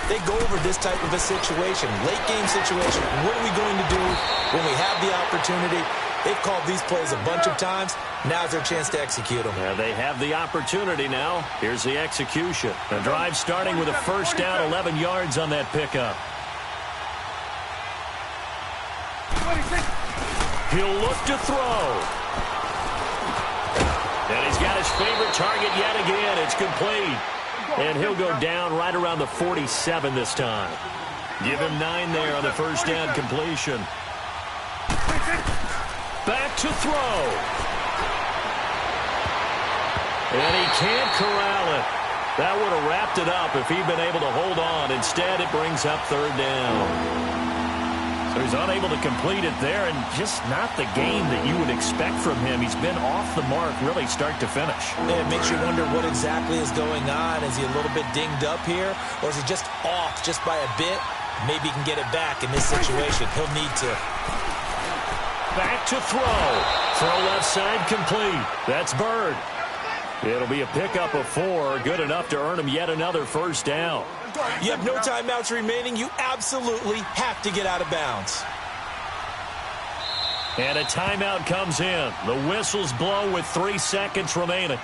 They go over this type of a situation, late game situation. What are we going to do when we have the opportunity? They've called these plays a bunch of times. Now's their chance to execute them. Yeah, they have the opportunity now. Here's the execution. The drive starting with a first down, 11 yards on that pickup. He'll look to throw. And he's got his favorite target yet again. It's complete. And he'll go down right around the 47 this time. Give him 9 there on the first down completion. Back to throw. And he can't corral it. That would have wrapped it up if he'd been able to hold on. Instead, it brings up third down. So he's unable to complete it there, and just not the game that you would expect from him. He's been off the mark really start to finish. It makes you wonder what exactly is going on. Is he a little bit dinged up here, or is he just off just by a bit? Maybe he can get it back in this situation. He'll need to. Back to throw. Throw left side complete. That's Bird. It'll be a pickup of 4, good enough to earn him yet another first down. You have no timeouts remaining. You absolutely have to get out of bounds. And a timeout comes in. The whistles blow with 3 seconds remaining.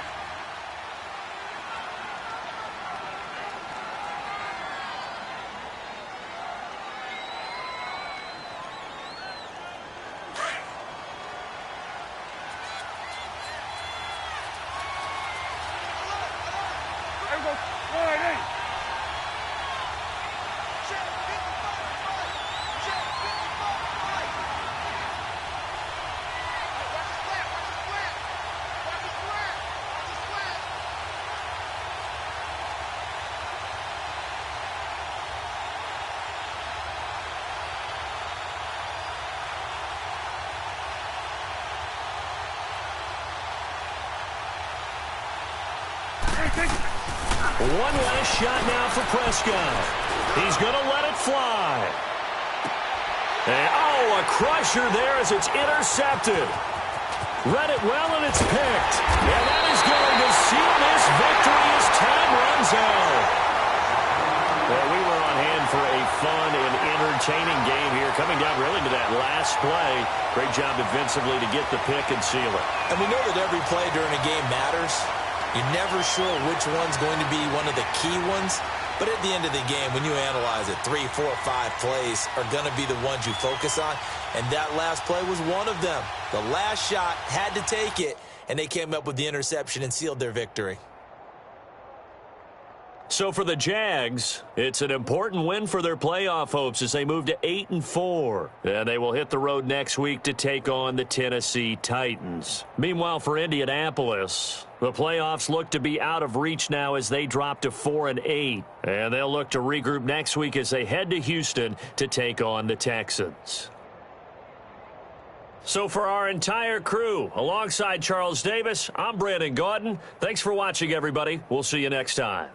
One last shot now for Prescott. He's going to let it fly. And, a crusher there as it's intercepted. Read it well, and it's picked. And that is going to seal this victory as time runs out. Well, we were on hand for a fun and entertaining game here, coming down really to that last play. Great job defensively to get the pick and seal it. And we know that every play during a game matters. You're never sure which one's going to be one of the key ones. But at the end of the game, when you analyze it, 3, 4, 5 plays are going to be the ones you focus on. And that last play was one of them. The last shot had to take it, and they came up with the interception and sealed their victory. So for the Jags, it's an important win for their playoff hopes as they move to 8-4. And they will hit the road next week to take on the Tennessee Titans. Meanwhile, for Indianapolis, the playoffs look to be out of reach now as they drop to 4-8. And they'll look to regroup next week as they head to Houston to take on the Texans. So for our entire crew, alongside Charles Davis, I'm Brandon Gaudin. Thanks for watching, everybody. We'll see you next time.